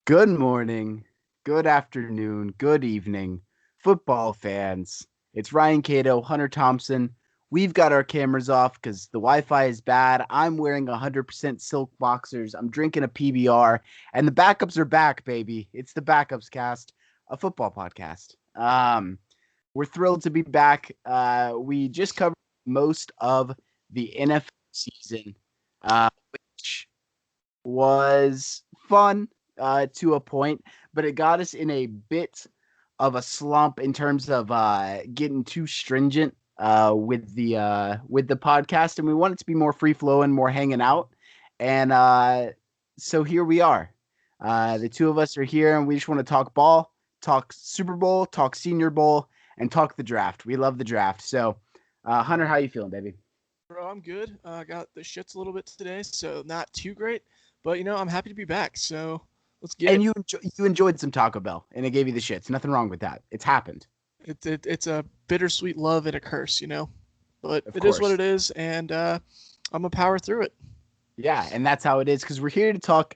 Good morning, good afternoon, good evening, football fans. It's Ryan Cato, Hunter Thompson. We've got our cameras off because the Wi-Fi is bad. I'm wearing 100% silk boxers. I'm drinking a PBR, and the backups are back, baby. It's the Backups Cast, a football podcast. We're thrilled to be back. We just covered most of the NFL season, which was fun to a point, but it got us in a bit of a slump in terms of getting too stringent with the podcast, and we want it to be more free flowing, more hanging out, and so here we are. The two of us are here, and we just want to talk ball, talk Super Bowl, talk Senior Bowl, and talk the draft. We love the draft. So, Hunter, how you feeling, baby? Bro, I'm good. I got the shits a little bit today, so not too great. But I'm happy to be back. So let's get And it. you enjoyed some Taco Bell, and it gave you the shits. Nothing wrong with that. It's happened, It's a bittersweet love and a curse. But of it is what course. it is, and I'm gonna power through it. Yeah, and that's how it is because we're here to talk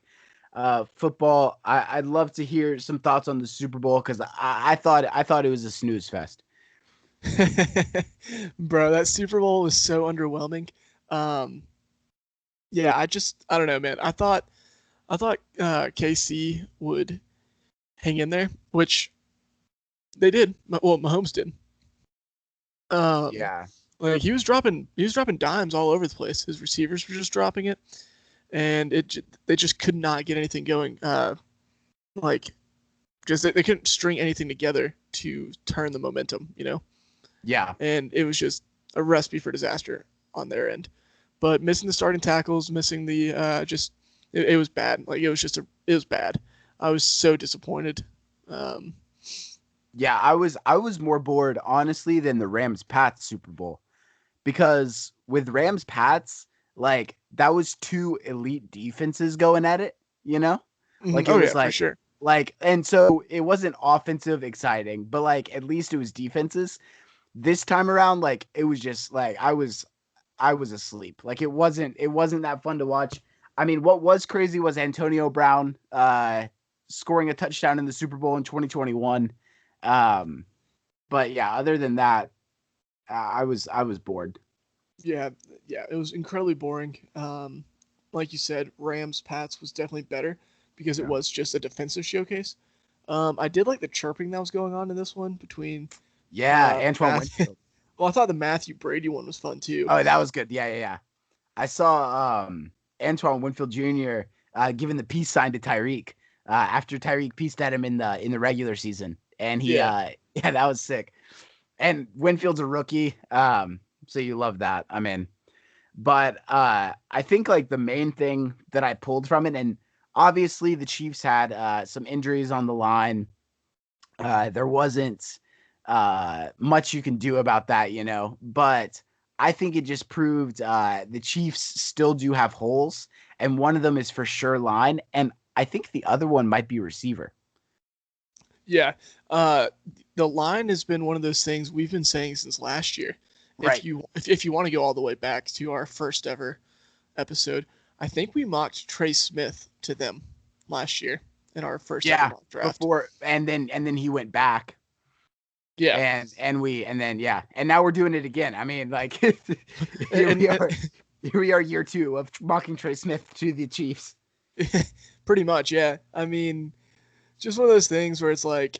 football. I'd love to hear some thoughts on the Super Bowl because I thought it was a snooze fest. Bro, that Super Bowl was so underwhelming. Um, yeah, I don't know, man. I thought KC would hang in there, which they did. Well, Mahomes did. Um, Yeah, Like he was dropping dimes all over the place. His receivers were just dropping it, and they just could not get anything going. Like just they couldn't string anything together to turn the momentum. yeah, And it was just a recipe for disaster on their end. But missing the starting tackles, missing the just it was bad. Like it was bad. I was so disappointed. Um, yeah. I was more bored honestly than the Rams Pats Super Bowl because with Rams Pats, like that was two elite defenses going at it. You know, like it oh was yeah, for sure. and so it wasn't offensive exciting, but like at least it was defenses. This time around, like it was just like I was asleep. Like it wasn't that fun to watch. I mean, what was crazy was Antonio Brown scoring a touchdown in the Super Bowl in 2021. Um, but yeah, other than that, I was bored. Yeah, yeah, it was incredibly boring. Like you said, Rams Pats was definitely better because it Yeah, was just a defensive showcase. I did like the chirping that was going on in this one between yeah, Antoine Matthew. Winfield. Well, I thought the Matthew Brady one was fun too. Oh, that was good. Yeah, yeah, yeah. I saw Antoine Winfield Jr. Giving the peace sign to Tyreek after Tyreek pieced at him in the regular season, and he Yeah, yeah, that was sick. And Winfield's a rookie, so you love that. I'm in. But I think like the main thing that I pulled from it, and obviously the Chiefs had some injuries on the line. There wasn't much you can do about that, you know. But I think it just proved the Chiefs still do have holes, and one of them is for sure line, and I think the other one might be receiver. yeah. Uh, the line has been one of those things we've been saying since last year. If Right. you want to go all the way back to our first ever episode, I think we mocked Trey Smith to them last year in our first ever Yeah. mock draft. Before and then he went back Yeah, and then yeah, and now we're doing it again. I mean, like here we and are, here we are, year two of mocking Trey Smith to the Chiefs. pretty much, yeah. I mean, just one of those things where it's like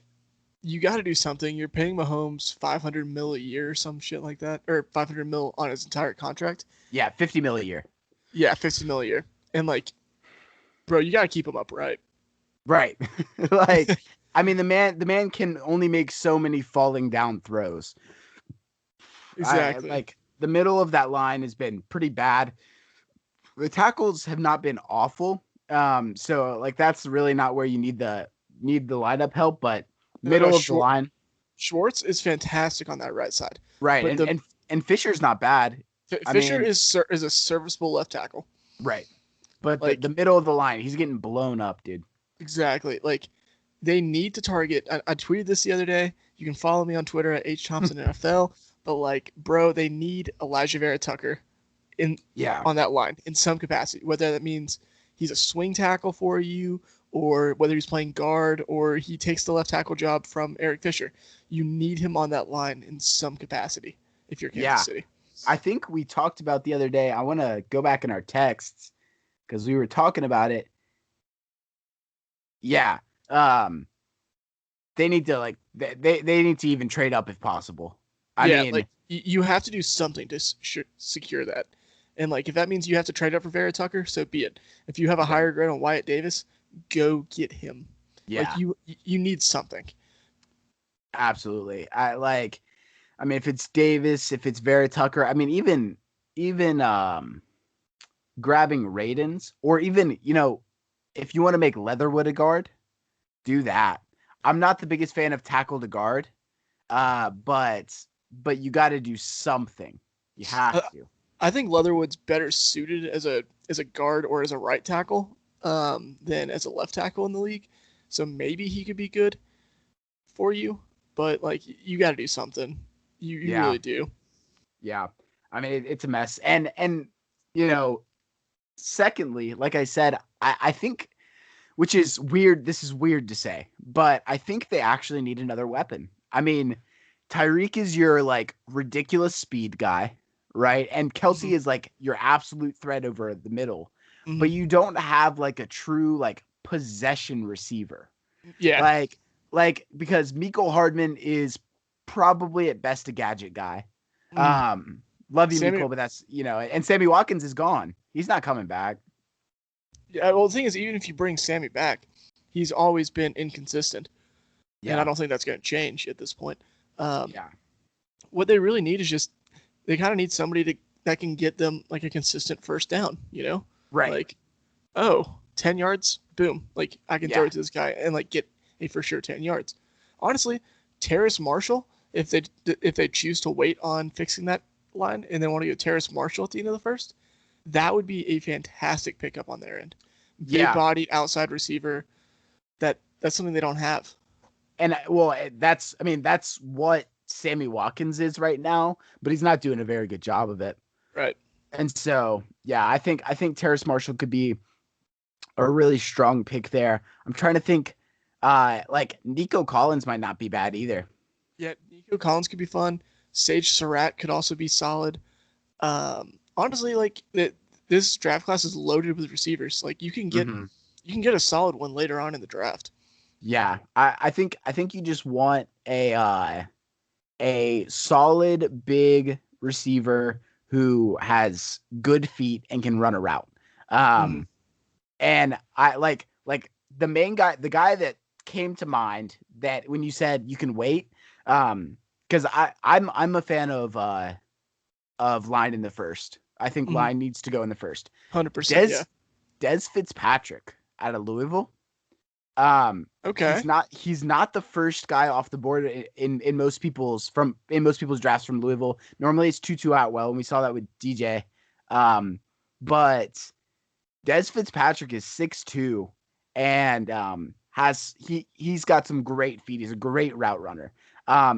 you got to do something. You're paying Mahomes 500 mil a year or some shit like that, or 500 mil on his entire contract. Yeah, 50 mil a year. Yeah, 50 mil a year, and like, bro, you got to keep him upright. Right. Like, I mean, the man can only make so many falling down throws. I Exactly. like the middle of that line has been pretty bad. The tackles have not been awful. So like that's really not where you need the lineup help, but No, no, middle of the line, Schwartz is fantastic on that right side, right. but And the and Fisher's not bad. I Fisher mean, is a serviceable left tackle. right. But the Like middle of the line, he's getting blown up, dude. exactly. Like they need to target. I tweeted this the other day. You can follow me on Twitter at hthompsonnfl. But like, bro, they need Elijah Vera Tucker in Yeah. on that line in some capacity. Whether that means he's a swing tackle for you, or whether he's playing guard or he takes the left tackle job from Eric Fisher. You need him on that line in some capacity if you're Kansas Yeah. City. I think we talked about the other day. I want to go back in our texts because we were talking about it. Yeah. They need to they need to even trade up if possible. I Yeah, mean, like you have to do something to secure that. And like if that means you have to trade up for Vera Tucker, so be it. If you have a right. higher grade on Wyatt Davis, go get him. Like Yeah, you need something. absolutely. I mean if it's Davis, if it's Vera Tucker, I mean even grabbing Radens or even, if you want to make Leatherwood a guard, do that. I'm not the biggest fan of tackle to guard, but you got to do something. You Uh, have to. I think Leatherwood's better suited as a guard or as a right tackle than as a left tackle in the league. So maybe he could be good for you, but like you got to do something. You Yeah, really do. yeah. I mean, it's a mess. And you know, secondly, like I said, I think, which is weird. This is weird to say, but I think they actually need another weapon. I mean, Tyreek is your like ridiculous speed guy, right? And Hmm. Kelsey is like your absolute threat over the middle, Hmm. but you don't have like a true like possession receiver. Yeah. Like because Miko Hardman is probably at best a gadget guy. Mm. Um, love you, Sammy. Miko, but that's and Sammy Watkins is gone. He's not coming back. Yeah. Well, the thing is, even if you bring Sammy back, he's always been inconsistent, and I Yeah, don't think that's going to change at this point. Um, yeah, what they really need is just they kind of need somebody that can get them like a consistent first down. right. Like, oh, 10 yards, boom, like I can throw Yeah, it to this guy and like get a for sure 10 yards. Honestly, Terrace Marshall, if they choose to wait on fixing that line and then want to go Terrace Marshall at the end of the first, that would be a fantastic pickup on their end. Big yeah. bodied outside receiver. That's something they don't have. And well, that's I mean that's what Sammy Watkins is right now, but he's not doing a very good job of it. Right. And so, yeah, I think Terrace Marshall could be a really strong pick there. I'm trying to think like Nico Collins might not be bad either. Yeah, Nico Collins could be fun. Sage Surratt could also be solid. Honestly, like this draft class is loaded with receivers. Like Mm-hmm. you can get a solid one later on in the draft. Yeah, I think you just want a solid big receiver who has good feet and can run a route. Mm-hmm. Um, and I like the main guy, the guy that came to mind that when you said you can wait, because I'm a fan of line in the first. I think Mm-hmm. line needs to go in the first. 100%. Des Yeah. Des Fitzpatrick out of Louisville. Okay. He's not the first guy off the board in most people's drafts from Louisville. Normally it's Tutu Atwell, and we saw that with DJ. But Des Fitzpatrick is 6'2", and he's got some great feet. He's a great route runner.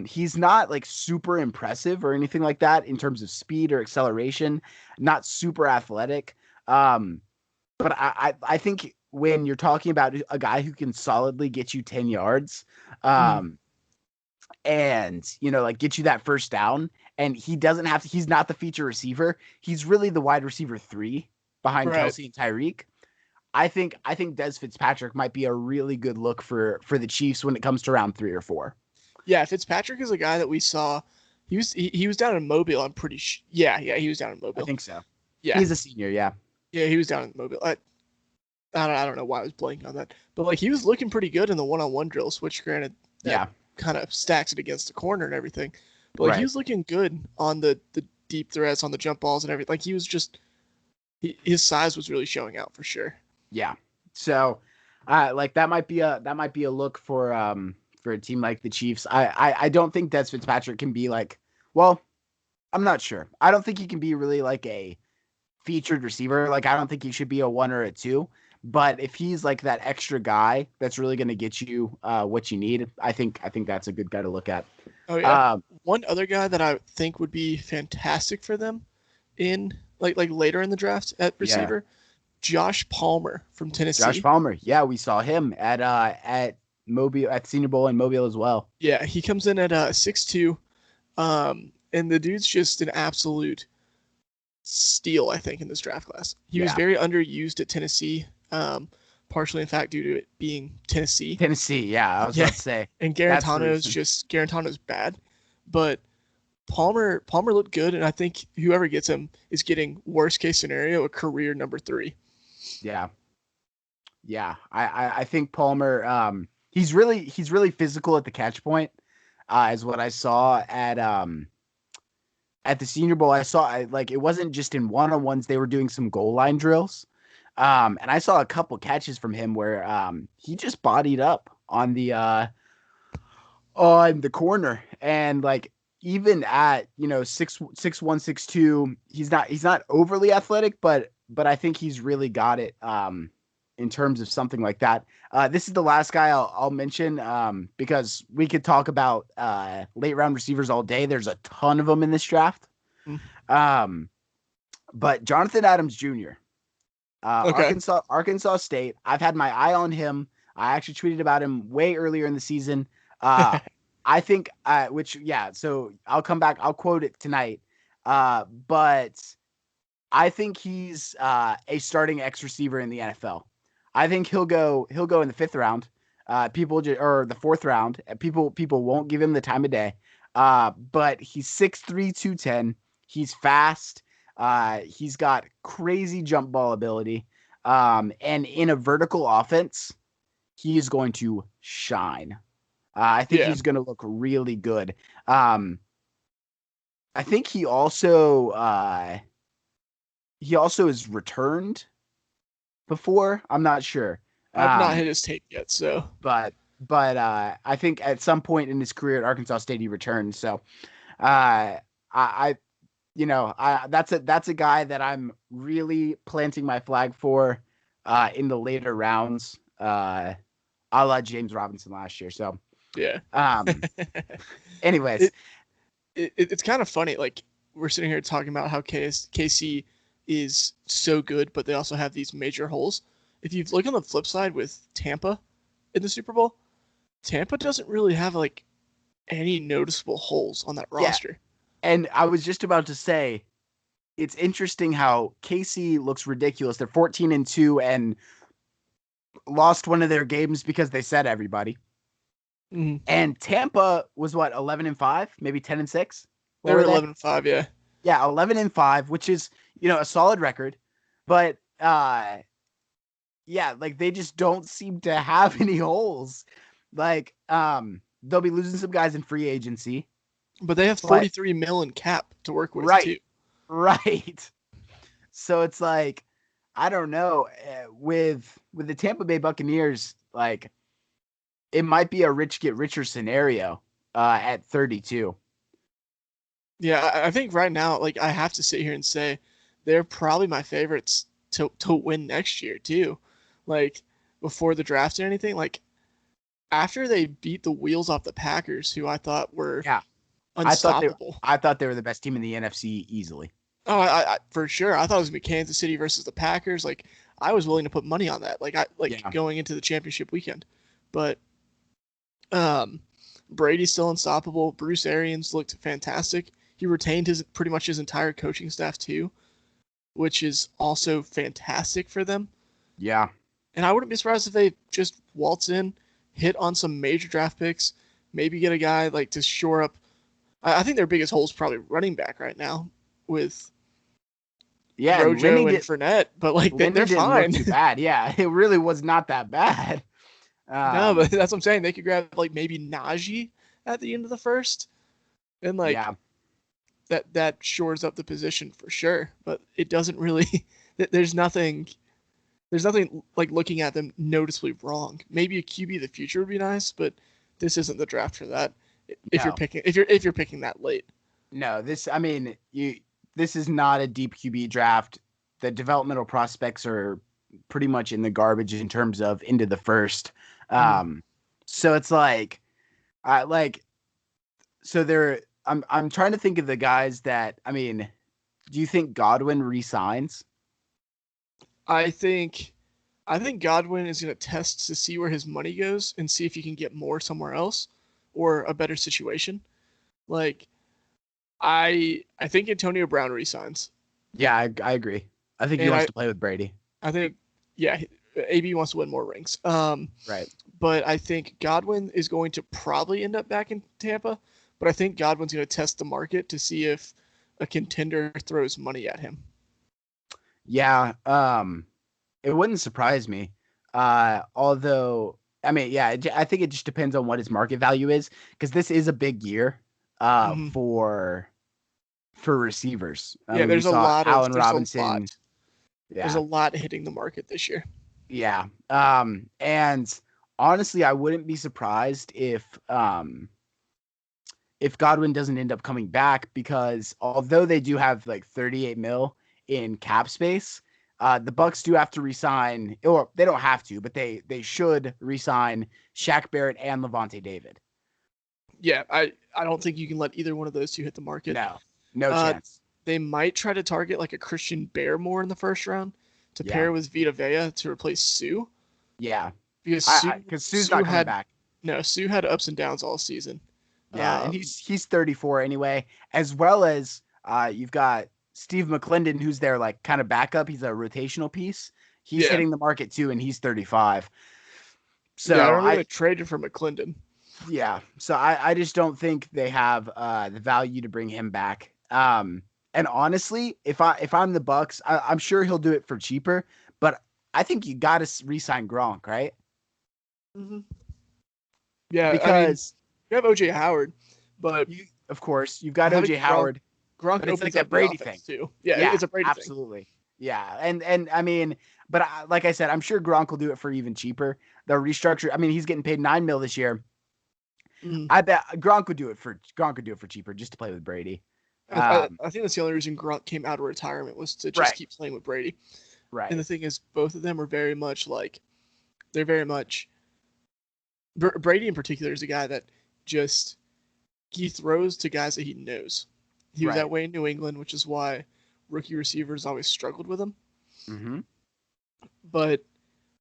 He's not like super impressive or anything like that in terms of speed or acceleration. Not super athletic. Um, but I think when you're talking about a guy who can solidly get you 10 yards, Mm-hmm. um, and like get you that first down, and he's not the feature receiver. He's really the wide receiver 3 behind Right. Kelsey and Tyreek. I think Des Fitzpatrick might be a really good look for the Chiefs when it comes to round 3 or 4. Yeah, Fitzpatrick is a guy that we saw. He was down in Mobile. I'm pretty Yeah, yeah, he was down in I Mobile. think so. Yeah, He's a senior, yeah. yeah, he was down in Mobile. I don't know why I was blanking on that, but like he was looking pretty good in the one-on-one drills, which granted that Yeah, kind of stacks it against the corner and everything, but like he right. was looking good on the deep threats, on the jump balls and everything. Like he was just his size was really showing out for sure. Yeah. So, like that might be a look for a team like the Chiefs. I don't think Des Fitzpatrick can be like, well, I'm not sure. I don't think he can be really like a featured receiver. Like I don't think he should be a 1 or a 2. But if he's like that extra guy that's really going to get you what you need, I think that's a good guy to look at. Oh yeah, Um, one other guy that I think would be fantastic for them in like later in the draft at yeah, receiver. Josh Palmer from Josh Tennessee. Palmer. Yeah, we saw him at Mobile at Senior Bowl in Mobile as well. Yeah, he comes in at 6'2", and the dude's just an absolute steal, I think, in this draft class. He was Yeah. very underused at Tennessee, partially in fact due to it being Tennessee. Tennessee, yeah, I was Yeah, about to say and that's the Garantano's reason. just Garantano's bad, but Palmer looked good, and I think whoever gets him is getting worst case scenario a career number 3. Yeah. Yeah. I think Palmer he's really physical at the catch point, is what I saw at the Senior Bowl. Like it wasn't just in one-on-ones, they were doing some goal line drills. And I saw a couple catches from him where he just bodied up on the corner, and like even at 6'1", 6'2", he's not overly athletic, but I think he's really got it in terms of something like that. This is the last guy I'll mention, because we could talk about late round receivers all day. There's a ton of them in this draft. um but Jonathan Adams Jr., Okay. Arkansas State. I've had my eye on him. I actually tweeted about him way earlier in the season. Uh, I think, yeah. So I'll come back. I'll quote it tonight. But I think he's a starting X receiver in the NFL. I think he'll go in the fifth round. Or the fourth round. People won't give him the time of day. But he's 6'3", 210. He's fast. He's got crazy jump ball ability. And in a vertical offense, he is going to shine. I think Yeah. he's going to look really good. I think he also has returned before. I'm not sure. I've not Um, hit his tape yet, so but I think at some point in his career at Arkansas State he returned. So I that's a guy that I'm really planting my flag for in the later rounds, a la James Robinson last year. So yeah. um, anyways, it, it's kind of funny. Like we're sitting here talking about how KC is so good, but they also have these major holes. If you look on the flip side with Tampa in the Super Bowl, Tampa doesn't really have like any noticeable holes on that yeah. roster. And I was just about to say, it's interesting how KC looks ridiculous. They're 14-2 and lost one of their games because they said everybody. Mm-hmm. And Tampa was what, 11-5, maybe 10-6. What They were were they? 11-5, yeah. Yeah, 11-5, which is a solid record, but yeah, like they just don't seem to have any holes. Like they'll be losing some guys in free agency, But they have but 43 mil in cap to work with right, too. right. So it's like, I don't know, with the Tampa Bay Buccaneers, like it might be a rich get richer scenario at 32. Yeah, I think right now, like I have to sit here and say, they're probably my favorites to win next year too. Like before the draft or anything, like after they beat the wheels off the Packers, who I thought were Yeah, I thought they unstoppable. I thought they were the best team in the NFC easily. Oh, for sure. I thought it was gonna be Kansas City versus the Packers. Like I was willing to put money on that. Like Yeah. going into the championship weekend, but um, Brady's still unstoppable. Bruce Arians looked fantastic. He retained his pretty much his entire coaching staff too, which is also fantastic for them. Yeah. And I wouldn't be surprised if they just waltz in, hit on some major draft picks, maybe get a guy like to shore up. I think their biggest hole is probably running back right now with Yeah, and Rojo and Fournette, but like Lindy they're didn't look fine. too bad. Yeah, it really was not that bad. No, but Um, that's what I'm saying. They could grab like maybe Najee at the end of the first, and like yeah, that shores up the position for sure. But it doesn't really. There's nothing. There's nothing like looking at them noticeably wrong. Maybe a QB of the future would be nice, but this isn't the draft for that. If you're no, picking, if you're picking that late, no. This is not a deep QB draft. The developmental prospects are pretty much in the garbage in terms of into the first. mm, So it's like, I like, so there. I'm trying to think of the guys that. Do you think Godwin resigns? I think Godwin is going to test to see where his money goes and see if he can get more somewhere else or a better situation. Like I think Antonio Brown resigns, Yeah, I agree. I think he and wants to play with Brady. I think yeah, AB wants to win more rings. Right. But I think Godwin is going to probably end up back in Tampa. But I think Godwin's going to test the market to see if a contender throws money at him. Yeah. It wouldn't surprise me. Although, I mean, yeah, I think it just depends on what his market value is, because this is a big year Mm-hmm. for receivers. I Yeah, mean, we saw Allen Robinson. there's Yeah. a lot hitting the market this year. Yeah. And honestly, I wouldn't be surprised if Godwin doesn't end up coming back, because although they do have like 38 mil in cap space, the Bucks do have to resign, or they don't have to, but they should resign Shaq Barrett and Levante David. Yeah, I don't think you can let either one of those two hit the market. No, no Uh, chance. they might try to target like a Christian Bear more in the first round to Yeah, pair with Vita Vea to replace Sue, yeah. because Because Sue's not coming back. Sue had ups and downs all season. Yeah, and Um, he's 34 anyway, as well as you've got Steve McClendon, who's their like kind of backup. He's a rotational piece. He's yeah, hitting the market too, and he's 35. yeah. I So remember they traded for McClendon. yeah, so I just don't think they have the value to bring him back. And honestly, if I'm the Bucks, I'm sure he'll do it for cheaper, but I think you got to re-sign Gronk, right? Mm-hmm. Yeah, I mean, Because you have OJ Howard, but of course, you've got having OJ Howard, Gronk but it's like opens that up the Brady thing. offense too. Yeah, Yeah, it's a Brady thing. absolutely. Yeah, and I mean, but like I said, I'm sure Gronk will do it for even cheaper. They'll restructure. I mean, he's getting paid 9 mil this year. Mm-hmm. I bet Gronk could do it for cheaper just to play with Brady. I think that's the only reason Gronk came out of retirement was to just Right, keep playing with Brady. And right, the thing is, both of them are very much like they're very much Brady in particular is a guy that just he throws to guys that he knows. He was that right. way in New England, which is why rookie receivers always struggled with him. Mm-hmm. But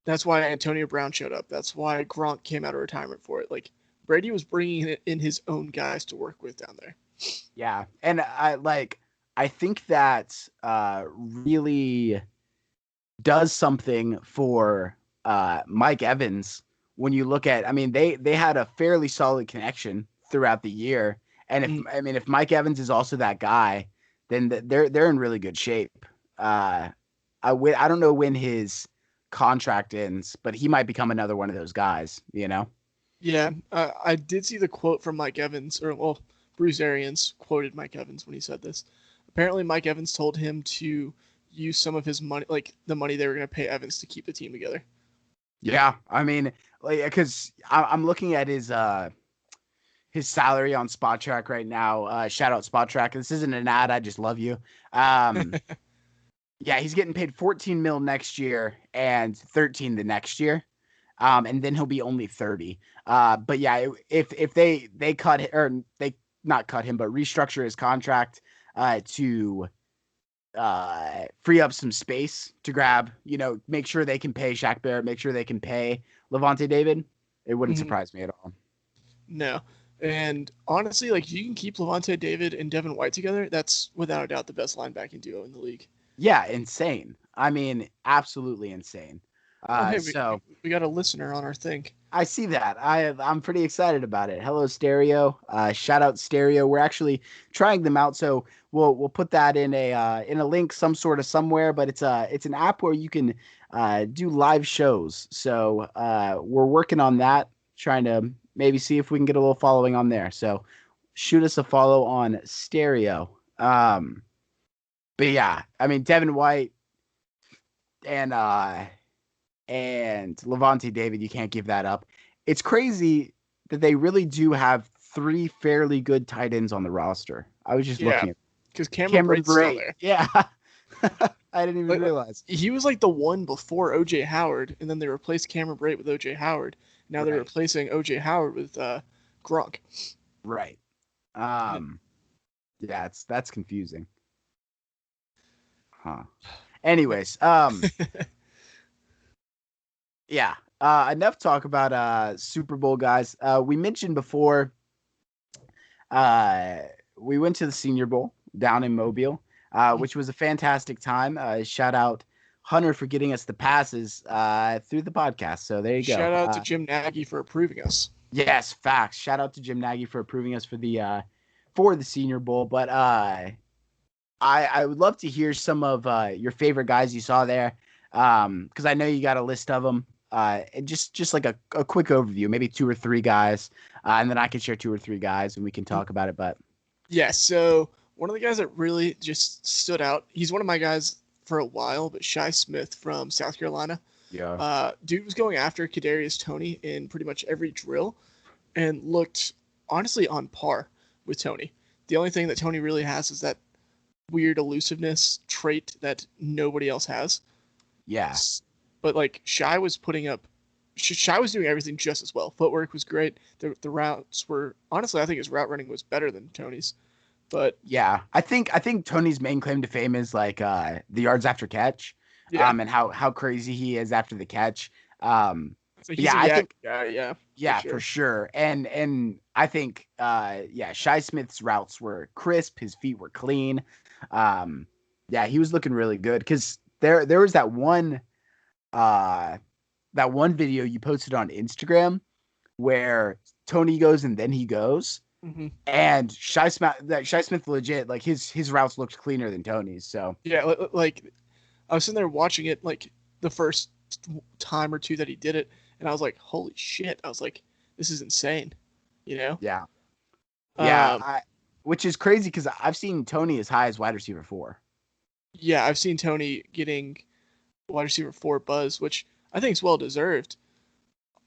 that's why Antonio Brown showed up. That's why Gronk came out of retirement for it. Like Brady was bringing in his own guys to work with down there. Yeah, and I think that really does something for Mike Evans when you look at. I mean, they had a fairly solid connection throughout the year, and Mm, if Mike Evans is also that guy, then they're in really good shape. I don't know when his contract ends, but he might become another one of those guys. You know? yeah, I did see the quote from Mike Evans, or well, Bruce Arians quoted Mike Evans when he said this. Apparently, Mike Evans told him to use some of his money, like the money they were going to pay Evans to keep the team together. Yeah, I mean, like, because I'm looking at his salary on Spot Track right now. Shout out Spot Track. This isn't an ad. I just love you. Um, yeah, he's getting paid 14 mil next year and 13 the next year. And then he'll be only 30. But yeah, if they cut or they not cut him, but restructure his contract to free up some space to grab, make sure they can pay Shaq Barrett, make sure they can pay Levante David, it wouldn't Mhm. surprise me at all. No. And honestly, like you can keep Levante David and Devin White together. That's without a doubt the best linebacking duo in the league. Yeah, insane. I mean, absolutely insane. Oh, hey, So we got a listener on our thing. I see that. I'm pretty excited about it. Hello, Stereo. Shout out Stereo. We're actually trying them out, so we'll put that in a link some sort of somewhere. But it's an app where you can do live shows. So we're working on that, trying to maybe see if we can get a little following on there. So shoot us a follow on Stereo. But yeah, I mean Devin White and Levante David, you can't give that up. It's crazy that they really do have three fairly good tight ends on the roster. I was just Yeah, looking at because Cameron Cameron Brate's still Brate. there. Yeah. I didn't even realize. He was like the one before OJ Howard, and then they replaced Cameron Brate with OJ Howard. Now they're Right. replacing OJ Howard with Gronk. Right. Yeah. Yeah, that's confusing. Huh. But Anyways, Yeah. Enough talk about Super Bowl guys. We mentioned before uh we went to the Senior Bowl down in Mobile, which was a fantastic time. Shout out Hunter for getting us the passes through the podcast. So there you go. Shout out to Jim Nagy for approving us. Yes, facts. Shout out to Jim Nagy for approving us for the Senior Bowl. But I would love to hear some of your favorite guys you saw there, because I know you got a list of them. And just like a quick overview, maybe two or three guys, and then I can share two or three guys, and we can talk about it. But Yeah, so one of the guys that really just stood out, he's one of my guys for a while, but Shi Smith from South Carolina. yeah, Dude was going after Kadarius Toney in pretty much every drill and looked honestly on par with Toney. The only thing that Toney really has is that weird elusiveness trait that nobody else has. yeah, But like Shy was putting up, Shy was doing everything just as well. Footwork was great. The routes were honestly, I think his route running was better than Tony's. But yeah. I think Tony's main claim to fame is like the yards after catch, yeah, and how crazy he is after the catch. so But he's yeah, a I yak think guy. Yeah, for yeah, for sure. sure. And I think yeah, Shi Smith's routes were crisp, his feet were clean. Um yeah, he was looking really good cuz there was uh that one video you posted on Instagram where Tony goes and then he goes, Hmm. and Shi Smith legit, like his routes looked cleaner than Tony's. So, Yeah, like I was sitting there watching it like the first time or two that he did it, and I was like, holy shit! I was like, this is insane. You know? yeah. Yeah, Um, which is crazy cuz I've seen Tony as high as wide receiver 4. yeah, I've seen Tony getting wide receiver four buzz, which I think is well deserved.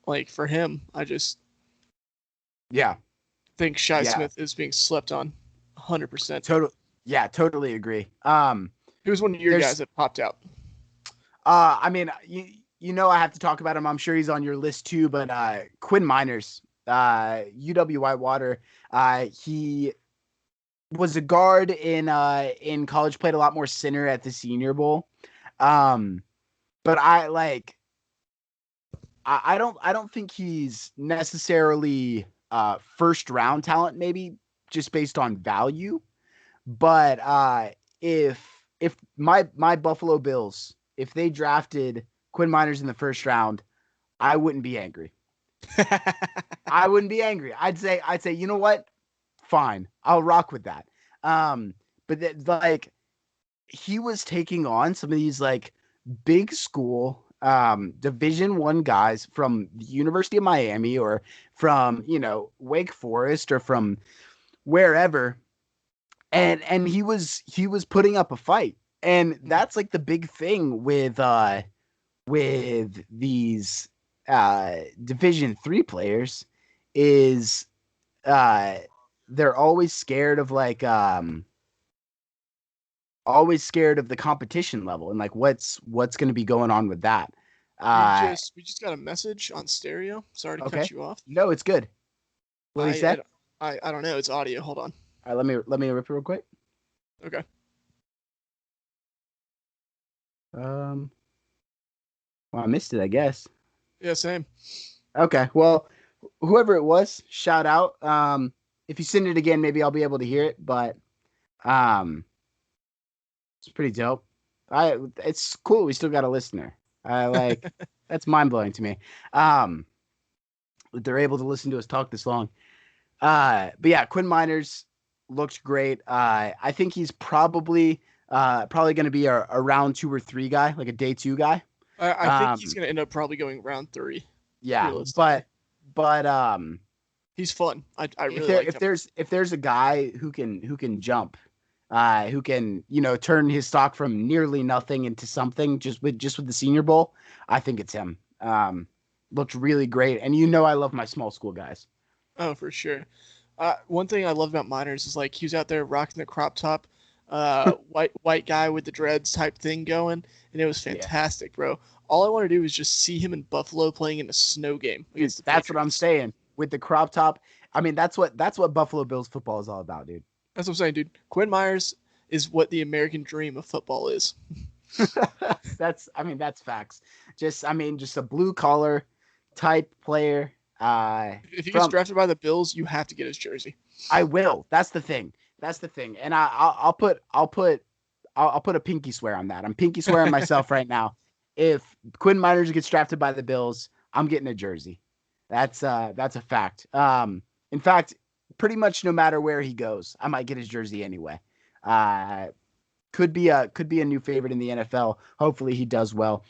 Like for him, I just Yeah. think Shy Yeah. Smith is being slept on 100%. Total Yeah, totally agree. Who was one of your guys There's that popped out? I mean, I have to talk about him. I'm sure he's on your list too, but Quinn Miners, UW Whitewater, he was a guard in college, played a lot more center at the Senior Bowl. Um but I don't think he's necessarily first round talent, maybe just based on value. But if my Buffalo Bills, if they drafted Quinn Miners in the first round, I wouldn't be angry. I wouldn't be angry. I'd say, you know what? Fine. I'll rock with that. But like he was taking on some of these like big school Division 1 guys from the University of Miami or from, Wake Forest or from wherever, and he was putting up a fight. And that's like the big thing with these Division 3 players is uh they're always scared of the competition level and like what's going to be going on with that. uh We just got a message on stereo. Sorry to cut okay, you off. no, it's good. What he I said. I don't know. It's audio. Hold on. All right, let me rip it real quick. Okay. um well, I missed it, I guess. Yeah, same. Okay, well, whoever it was, shout out. If you send it again, maybe I'll be able to hear it, but um it's pretty dope. It's cool we still got a listener. I like That's mind blowing to me. Um that they're able to listen to us talk this long. But yeah, Quinn Miners looked great. I think he's probably going to be a round 2 or 3 guy, like a day 2 guy. I think he's Um, gonna end up probably going round three, yeah, realistically. but He's fun. I if really there liked if him. there's a guy who can jump, who can turn his stock from nearly nothing into something just with the Senior Bowl, I think it's him. Looked really great, and I love my small school guys. Oh, for sure. One thing I love about Miners is like he was out there rocking the crop top, white guy with the dreads type thing going, and it was Yeah, fantastic, bro. All I want to do is just see him in Buffalo playing in a snow game dude, against the that's what I'm Patriots. saying with the crop top. I mean, that's what Buffalo Bills football is all about, dude. That's what I'm saying, dude. Quinn Myers is what the American dream of football is. That's facts. Just a blue collar type player. If he gets From drafted by the Bills, you have to get his jersey. I will. That's the thing. That's the thing. And I'll put a pinky swear on that. I'm pinky swearing myself right now. If Quinn Miners gets drafted by the Bills, I'm getting a jersey. That's a fact. In fact, pretty much no matter where he goes, I might get his jersey anyway. Uh, could be a new favorite in the NFL. Hopefully he does well.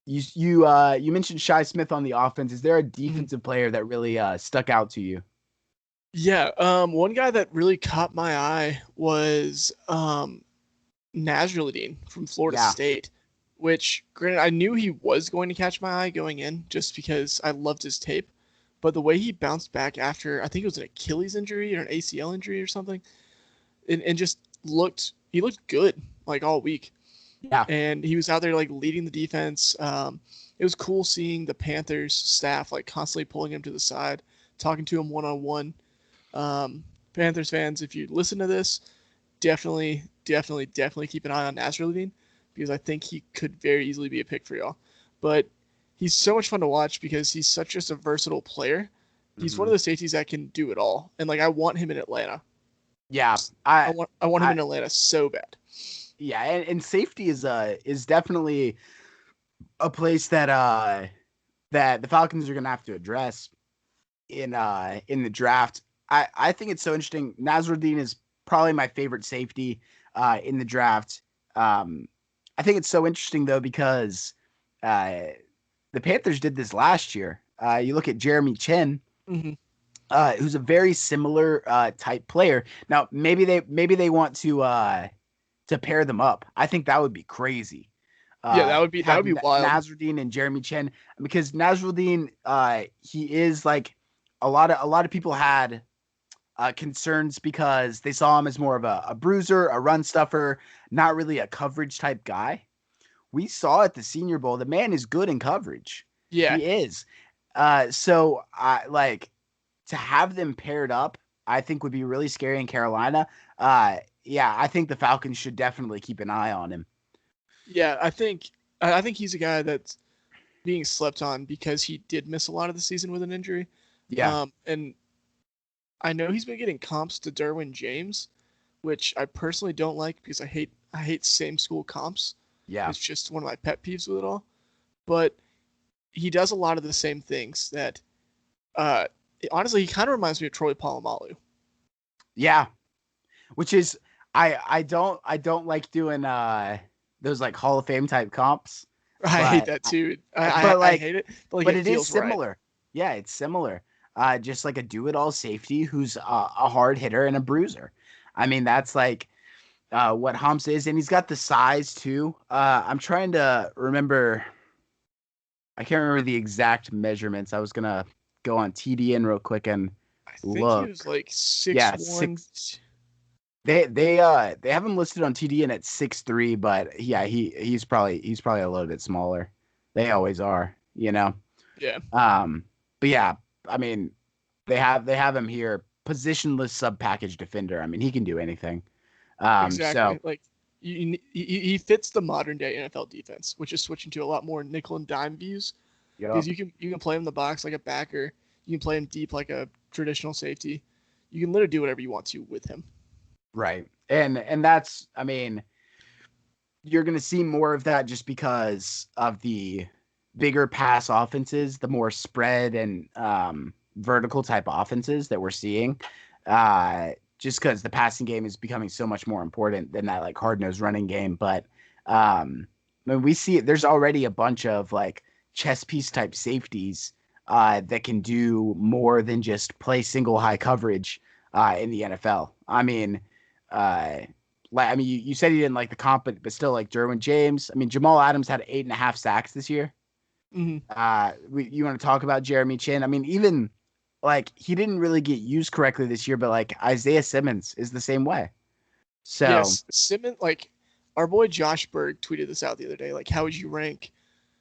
You mentioned Shy Smith on the offense. Is there a Mhm. defensive player that really stuck out to you? Yeah, one guy that really caught my eye was Nasruddin from Florida Yeah, State, which granted I knew he was going to catch my eye going in just because I loved his tape, but the way he bounced back after I think it was an Achilles injury or an ACL injury or something, and just he looked good like all week, yeah, and he was out there like leading the defense. It was cool seeing the Panthers staff like constantly pulling him to the side, talking to him one on one. Panthers fans, if you listen to this, definitely keep an eye on Nasruddin because I think he could very easily be a pick for y'all. But he's so much fun to watch because he's such just a versatile player. He's one hmm of the safeties that can do it all, and like I want him in Atlanta. yeah. I want him I in Atlanta so bad. yeah, and safety is definitely a place that the Falcons are gonna have to address in the draft. I think it's so interesting. Nasruddin is probably my favorite safety in the draft. Um, I think it's so interesting though because uh, the Panthers did this last year. You look at Jeremy Chin, Mm-hmm. who's a very similar type player. Now maybe they want to pair them up. I think that would be crazy. Yeah, that Have would be wild. Nasruddin and Jeremy Chen because Nasruddin, he is like a lot of people had concerns because they saw him as more of a bruiser, a run stuffer, not really a coverage type guy. We saw at the Senior Bowl the man is good in coverage. Yeah, He is. So I like to have them paired up. I think would be really scary in Carolina. Yeah, I think the Falcons should definitely keep an eye on him. yeah. I think he's a guy that's being slept on because he did miss a lot of the season with an injury. Yeah, And I know he's been getting comps to Derwin James, which I personally don't like because I hate same school comps. yeah. It's just one of my pet peeves with it all. But he does a lot of the same things that uh honestly he kind of reminds me of Troy Polamalu. Yeah, which is I don't like doing those like Hall of Fame type comps, I hate but that too. but I like hate it, but like but it it is feels right. similar. Yeah, it's similar. Just like a do-it-all safety who's a hard hitter and a bruiser. I mean, that's like what Humps is, and he's got the size too. I'm trying to remember. I can't remember the exact measurements. I was gonna go on TDN real quick and I think he was look. like six Yeah, one. they have him listed on TDN at 6'3", but yeah, he's probably a little bit smaller. They always are, you know. Yeah, Um, but yeah, I mean, they have him here, positionless sub package defender. I mean, he can do anything. So exactly. Like he fits the modern day NFL defense, which is switching to a lot more nickel and dime views because yep, you can play him in the box like a backer. You can play him deep like a traditional safety. You can literally do whatever you want to with him. right, and that's, I mean, you're gonna see more of that just because of the bigger pass offenses, the more spread and vertical type offenses that we're seeing. Just because the passing game is becoming so much more important than that like hard nosed running game. But when we see it, there's already a bunch of like chess piece type safeties that can do more than just play single high coverage in the NFL. Uh, you said you didn't like the comp, but still like Derwin James. I mean, Jamal Adams had 8.5 sacks this year. Hmm. You want to talk about Jeremy Chin? I mean, even like he didn't really get used correctly this year, but like Isaiah Simmons is the same way. So Yes, Simmons. Like our boy Josh Berg tweeted this out the other day. Like, how would you rank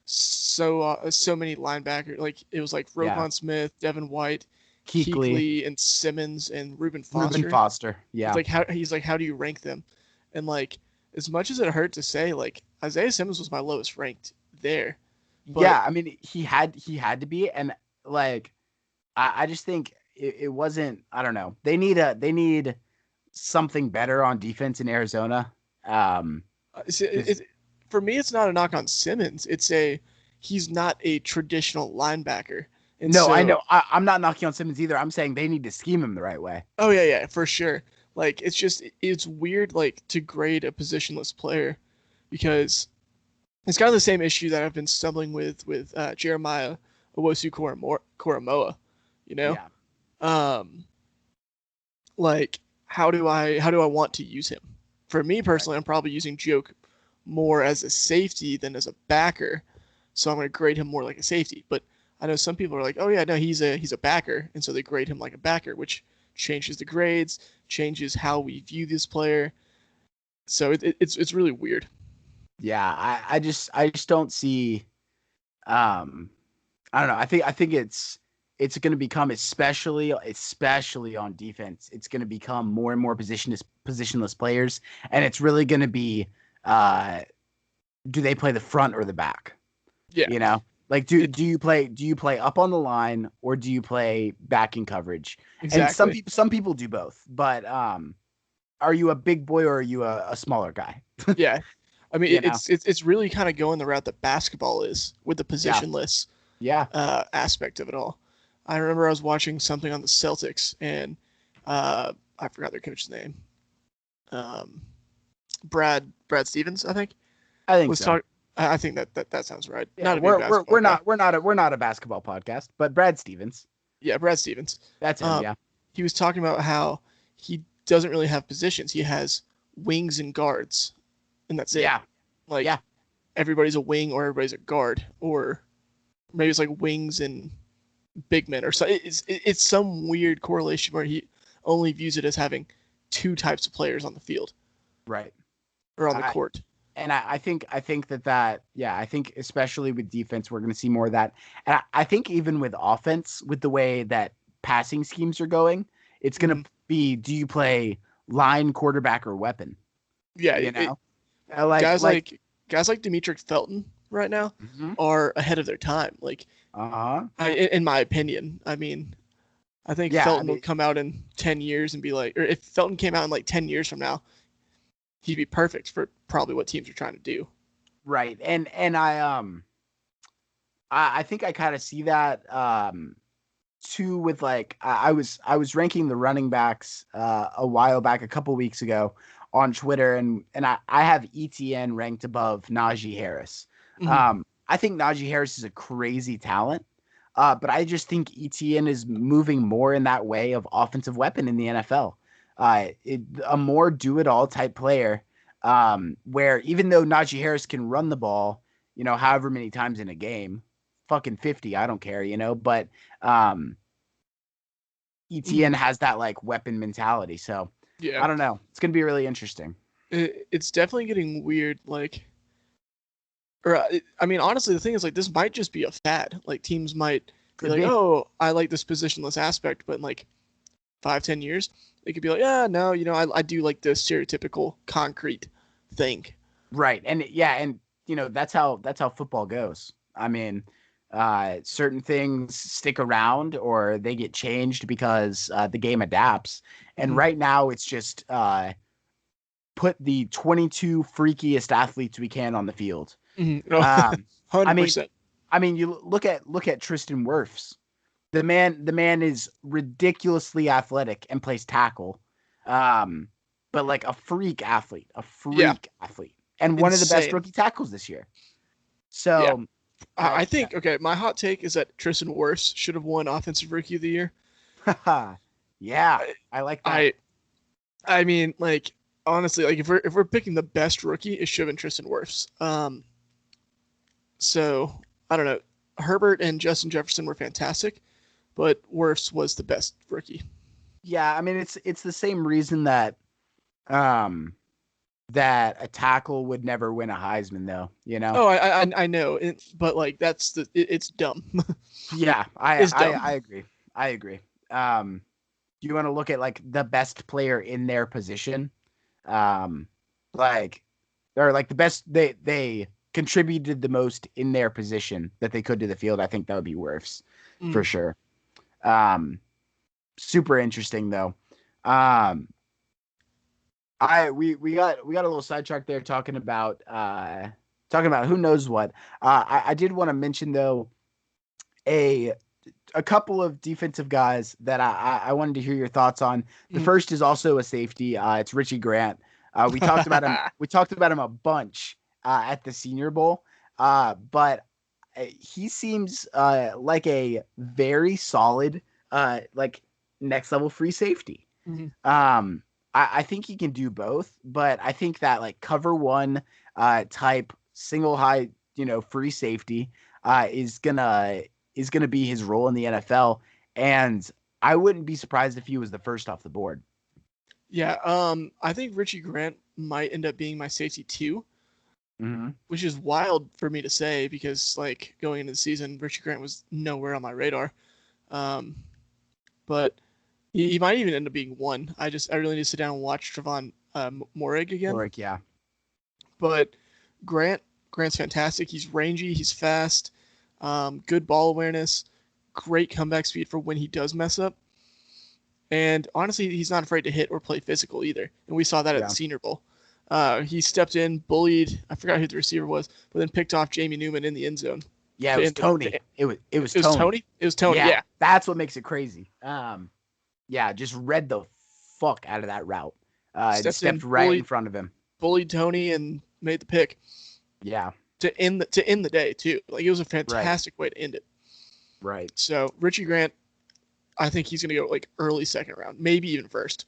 so many linebackers? Like it was like yeah, Roquan Smith, Devin White, Keekly, Keekly, and Simmons and Reuben Reuben Foster. Foster, He's yeah, like how do you rank them? And like as much as it hurt to say, like Isaiah Simmons was my lowest ranked there, but Yeah, I mean he had to be, and like I just think it wasn't. I don't know. They need something better on defense in Arizona. Um, because for me, it's not a knock on Simmons. He's not a traditional linebacker, and no, I so know I'm not knocking on Simmons either. I'm saying they need to scheme him the right way. oh yeah, for sure. Like it's weird like to grade a positionless player because it's kind of the same issue that I've been stumbling with Jeremiah Owosu Koromoa. You know, Yeah, um, like how do I want to use him? For me right. personally, I'm probably using Joke more as a safety than as a backer, so I'm going to grade him more like a safety. But I know some people are like, oh yeah, no, he's a backer, and so they grade him like a backer, which changes the grades, changes how we view this player. So it's really weird. Yeah, I just don't see. Um, I don't know. I think it's going to become especially on defense. It's going to become more and more positionless players, and it's really going to be uh, do they play the front or the back? Yeah, You know, like do it do you play up on the line or do you play back in coverage? And exactly. some people do both, but are you a big boy or are you a smaller guy? Yeah, I mean You know? it's really kind of going the route that basketball is with the Yeah, positionless yeah. aspect of it all. I remember I was watching something on the Celtics, and I forgot their coach's name. Um, Brad Stevens, I think, I think was so. talking. I think that sounds right. Yeah, Not a big basketball guy. we're not a basketball podcast, but Brad Stevens, Yeah, Brad Stevens. that's him. Um, Yeah, he was talking about how he doesn't really have positions. He has wings and guards, and that's it. yeah, Like yeah. everybody's a wing or everybody's a guard, or maybe it's like wings and big men or so. It's some weird correlation where he only views it as having two types of players on the field Right. or on the I court. and I think that yeah, I think especially with defense we're going to see more of that. And I think even with offense, with the way that passing schemes are going, it's going Mm-hmm. to be do you play line, quarterback, or weapon? Yeah, You it, know, like guys like like guys like Demetric Felton right now mhm. are ahead of their time. Like, Uh-huh. in my opinion, I mean, I think Yeah, I Felton will mean, come out in 10 years and be like, or if Felton came out in like 10 years from now, he'd be perfect for probably what teams are trying to do. right. And I think I kind of see that too with like I was ranking the running backs a while back a couple weeks ago on Twitter and I have ETN ranked above Najee Harris. Mm-hmm. I think Najee Harris is a crazy talent. But I just think ETN is moving more in that way of offensive weapon in the NFL. A more do-it-all type player, where even though Najee Harris can run the ball, however many times in a game, fucking 50, I don't care, but um, ETN Mm-hmm. has that like weapon mentality. So Yeah, I don't know. It's gonna be really interesting. it's definitely getting weird. Like, or I mean, honestly, the thing is like this might just be a fad. Like teams might be Could like, be. oh, I like this positionless aspect, but in like 5, 10 years, they could be like, yeah, no, I do like the stereotypical concrete thing. Right. And yeah, and that's how football goes. I mean, certain things stick around or they get changed because the game adapts. And Mm-hmm. right now it's just put the 22 freakiest athletes we can on the field. Mm-hmm. No, Um, I hundred mean, percent. you look at Tristan Wirfs. The man is ridiculously athletic and plays tackle. Um, but like a Yeah, freak athlete, and one of the best insane. rookie tackles this year. Yeah, So I I, think okay. My hot take is that Tristan Wirfs should have won Offensive Rookie of the Year. yeah, I, I like that. I, I mean, like honestly, like if we're picking the best rookie, it should have been Tristan Wirfs. So I don't know. Herbert and Justin Jefferson were fantastic, but Wirfs was the best rookie. Yeah, I mean it's the same reason um that a tackle would never win a Heisman though, you know? Oh, I know, but like it's dumb. Yeah, I It's I dumb. I agree. I agree. Um do you want to look at like the best player in their position? Um like They're like the best. They contributed the most in their position that they could to the field. I think that would be Wirfs for Mm. sure. Um, Super interesting though. Um, we got a little sidetracked there talking about who knows what. I did want to mention though a a couple of defensive guys that I wanted to hear your thoughts on. The Mm. first is also a safety. It's Richie Grant. We talked about him. We talked about him a bunch at the Senior Bowl, but he seems like a very solid, like next level free safety. Mhm. Um, I think he can do both, but I think that like cover one type single high, free safety is gonna be his role in the NFL, and I wouldn't be surprised if he was the first off the board. Yeah, I think Richie Grant might end up being my safety too, Mm-hmm. which is wild for me to say because like going into the season, Richie Grant was nowhere on my radar. Um, but he might even end up being one. I really need to sit down and watch Trevon Morig again. Warwick, yeah, But Grant's fantastic. He's rangy. He's fast. Good ball awareness. Great comeback speed for when he does mess up. And honestly, he's not afraid to hit or play physical either. And we saw that at the yeah, Senior Bowl. He stepped in, bullied. I forgot who the receiver was, but then picked off Jamie Newman in the end zone. yeah. It To was end the, Tony. to, It was it was Tony. Tony. It was Tony. Yeah, Yeah, that's what makes it crazy. Yeah, just read the fuck out of that route. And stepped stepped in, right in front of him. bullied Tony, and made the pick Yeah, to end the day too. Like it was a right, fantastic way to end it. right. So Richie Grant, I think he's gonna go like early second round, maybe even first.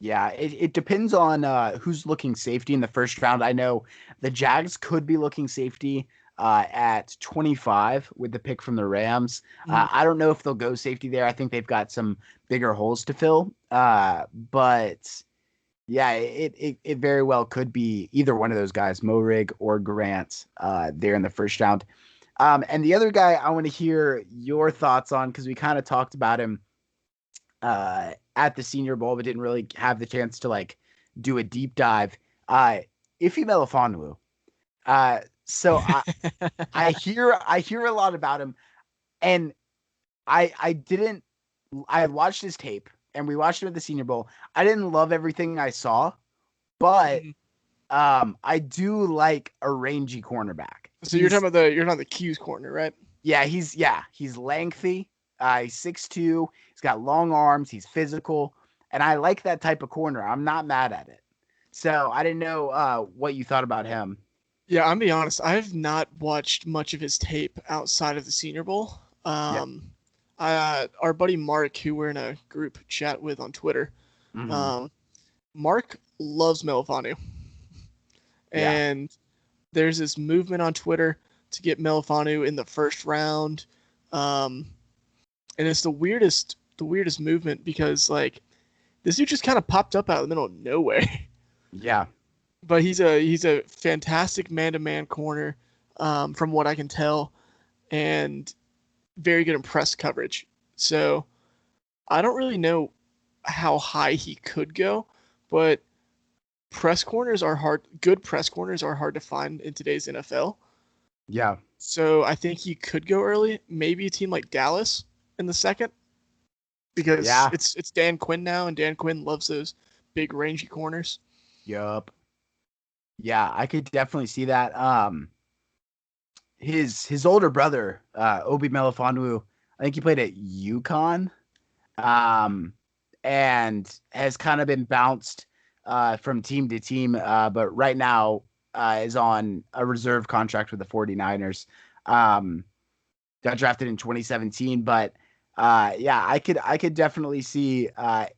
Yeah, it depends on who's looking safety in the first round. I know the Jags could be looking safety at 25 with the pick from the Rams. Mm. I don't know if they'll go safety there. I think they've got some bigger holes to fill. But yeah, it very well could be either one of those guys, Morig or Grant, there in the first round. And the other guy I want to hear your thoughts on because we kind of talked about him at the Senior Bowl, but didn't really have the chance to like do a deep dive. Uh, Ife Melifonwu. So I hear a lot about him, and I didn't. I watched his tape, and we watched him at the Senior Bowl. I didn't love everything I saw, but I do like a rangy cornerback. So you're talking about the Q's corner, right? He's lengthy. He's 6'2". He's got long arms. He's physical, and I like that type of corner. I'm not mad at it. So I didn't know what you thought about him. Yeah, I'm be honest. I have not watched much of his tape outside of the Senior Bowl. Yeah. Our buddy Mark, who we're in a group chat with on Twitter, Mm-hmm. um, Mark loves Melifanu, Yeah. and there's this movement on Twitter to get Melifanu in the first round, um, and it's the weirdest movement because like this dude just kind of popped up out of the middle of nowhere. Yeah. But he's a fantastic man-to-man corner, from what I can tell, and very good in press coverage. So I don't really know how high he could go, but press corners are hard. Good press corners are hard to find in today's NFL. Yeah. So I think he could go early. Maybe a team like Dallas in the second, because Yeah. it's Dan Quinn now, and Dan Quinn loves those big rangy corners. Yup. Yeah, I could definitely see that. His older brother, Obi Melifonwu, I think he played at UConn, um, and has kind of been bounced from team to team, but right now is on a reserve contract with the 49ers. Got drafted in 2017, but yeah, I could definitely see Ifeatu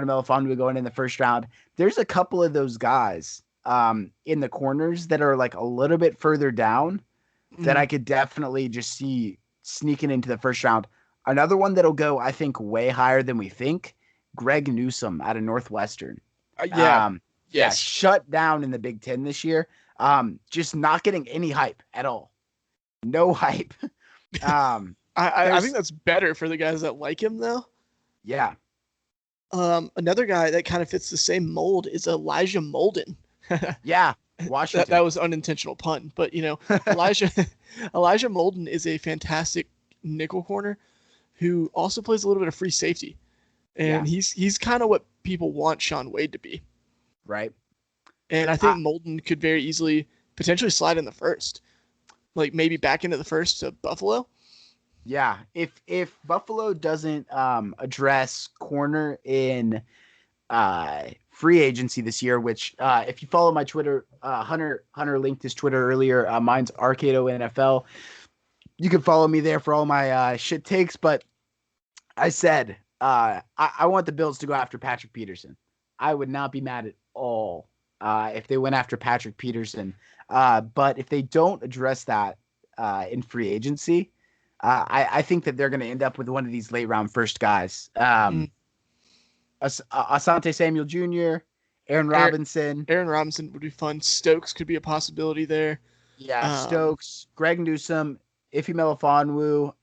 Melifonwu going in the first round. There's a couple of those guys in the corners that are like a little bit further down that I Mm. could definitely just see sneaking into the first round. Another one that'll go, I think, way higher than we think. Greg Newsome out of Northwestern. Yeah. Yeah, Yes. shut down in the Big Ten this year. Just not getting any hype at all. No hype. Um, I think there's that's better for the guys that like him though. yeah, Another guy that kind of fits the same mold is Elijah Molden. yeah. That Washington. was unintentional pun, but Elijah Elijah Molden is a fantastic nickel corner who also plays a little bit of free safety, Yeah, and he's kind of what people want Sean Wade to be. right. And I I, think Molden could very easily potentially slide in the first, like maybe back into the first to Buffalo. yeah, if Buffalo doesn't address corner in free agency this year, which if you follow my Twitter, Hunter linked his Twitter earlier. Mine's Arcado NFL. You can follow me there for all my shit takes. But I said I want the Bills to go after Patrick Peterson. I would not be mad at all if they went after Patrick Peterson. But if they don't address that in free agency, I think that they're going to end up with one of these late round first guys. Mm. Asante Samuel Jr., Aaron Aaron, Robinson. Aaron Robinson would be fun. Stokes could be a possibility there. Yeah, Um, Stokes, Greg Newsome, Ife Melifonwu,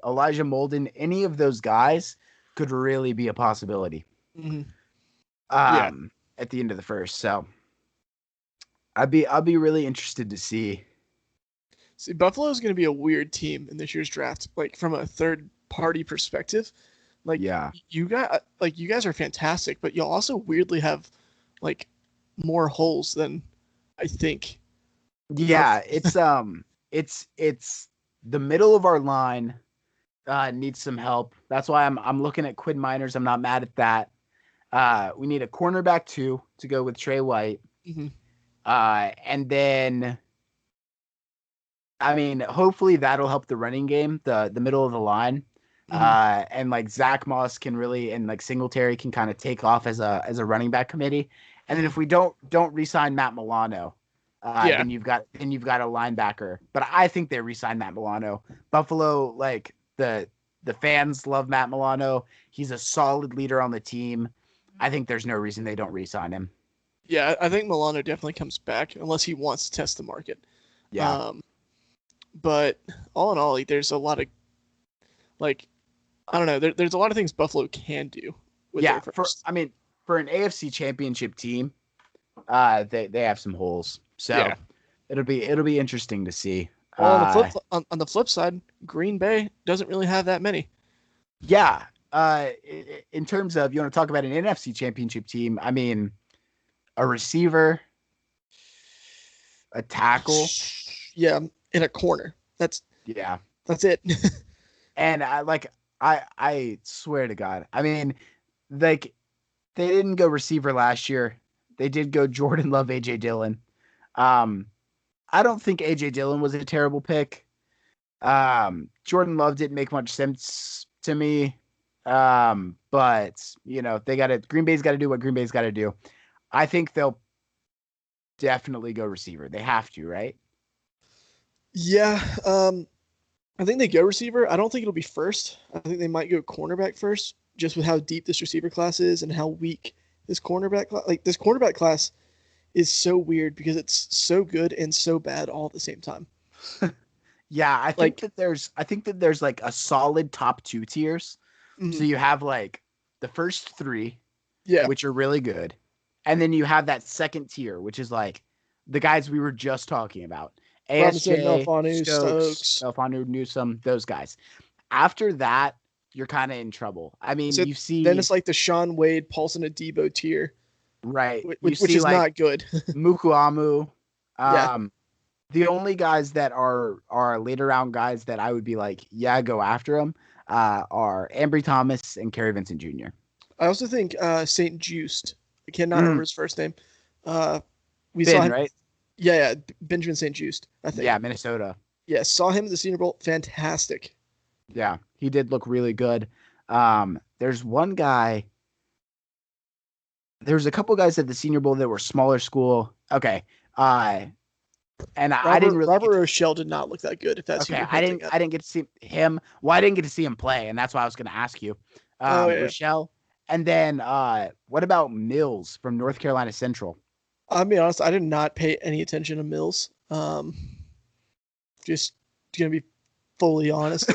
Elijah Molden, any of those guys could really be a possibility mhm. Yeah. at the end of the first. So I'll be really interested to see. See, Buffalo is going to be a weird team in this year's draft, like from a third party perspective. Like Yeah. you guys are fantastic, but you'll also weirdly have like more holes than I think. Yeah, it's the middle of our line needs some help. That's why I'm looking at Quinn Miners. I'm not mad at that. We need a cornerback too to go with Trey White. Mhm. And then I mean, hopefully that'll help the running game, the middle of the line. Mhm. And like Zach Moss can really and like Singletary can kind of take off as a running back committee. And then Mhm. if we don't re-sign Matt Milano, Yeah. then you've got a linebacker. But I think they re-sign Matt Milano. Buffalo, like the fans love Matt Milano. He's a solid leader on the team. I think there's no reason they don't re-sign him. Yeah, I think Milano definitely comes back unless he wants to test the market. Yeah. Um, but all in all, like, there's a lot of like I don't know. There's a lot of things Buffalo can do with their Yeah, first. for an AFC championship team, they have some holes. So Yeah. it'll be interesting to see. Well, on the flip side, Green Bay doesn't really have that many. Yeah. In terms of you want to talk about an NFC championship team, I mean, a receiver, a tackle, Yeah, in a corner. yeah, That's it. and I swear to God, I mean, like they didn't go receiver last year. They did go Jordan Love, AJ Dillon. Um, I don't think AJ Dillon was a terrible pick. Jordan Love didn't make much sense to me. But Green Bay's got to do what Green Bay's got to do. I think they'll definitely go receiver. They have to, right? Yeah, I think they go receiver. I don't think it'll be first. I think they might go cornerback first, just with how deep this receiver class is and how weak this cornerback this cornerback class is so weird because it's so good and so bad all at the same time. Yeah, I think that there's like a solid top two tiers. So Mhm. you have like the first three, Yeah, which are really good, and then you have that second tier, which is like the guys we were just talking about: Robinson, ASJ, Melfanu, Stokes, Stokes. Elfanu Newsome, those guys. After that, you're kind of in trouble. I mean, So you then see, it's like the Sean Wade, Paulson, and Debo tier, right? You which see is like not good. Mukuamu. Yeah, Um, the only guys that are later round guys that I would be like, yeah, go after them, are Ambry Thomas and Kerry Vincent Jr. I also think Saint Just. I cannot Mm, remember his first name. Uh, we saw Ben, him. right? Yeah, Benjamin Saint Just. I Yeah, think. Minnesota. Yeah, saw him at the Senior Bowl. Fantastic. Yeah, he did look really good. There's one guy. There's a couple guys at the Senior Bowl that were smaller school. Okay. Uh, and I didn't really Robert get to, Rochelle did not look that good. If that's who okay, you're I hinting didn't at. I didn't get to see him. Well, I didn't get to see him play, and that's why I was going to ask you. Oh yeah. Rochelle, and then what about Mills from North Carolina Central? I'll be honest. I did not pay any attention to Mills. Just gonna be fully honest.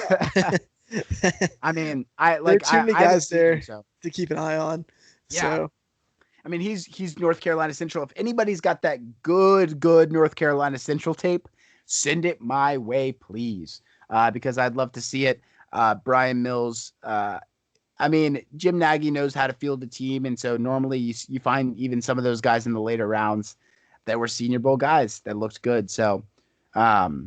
I mean, I There are like too many I haven't guys seen him, there so to keep an eye on. yeah. So I mean, he's North Carolina Central. If anybody's got that good North Carolina Central tape, send it my way, please, because I'd love to see it. Brian Mills. I mean, Jim Nagy knows how to field a team, and so normally you find even some of those guys in the later rounds that were Senior Bowl guys that looked good. So, but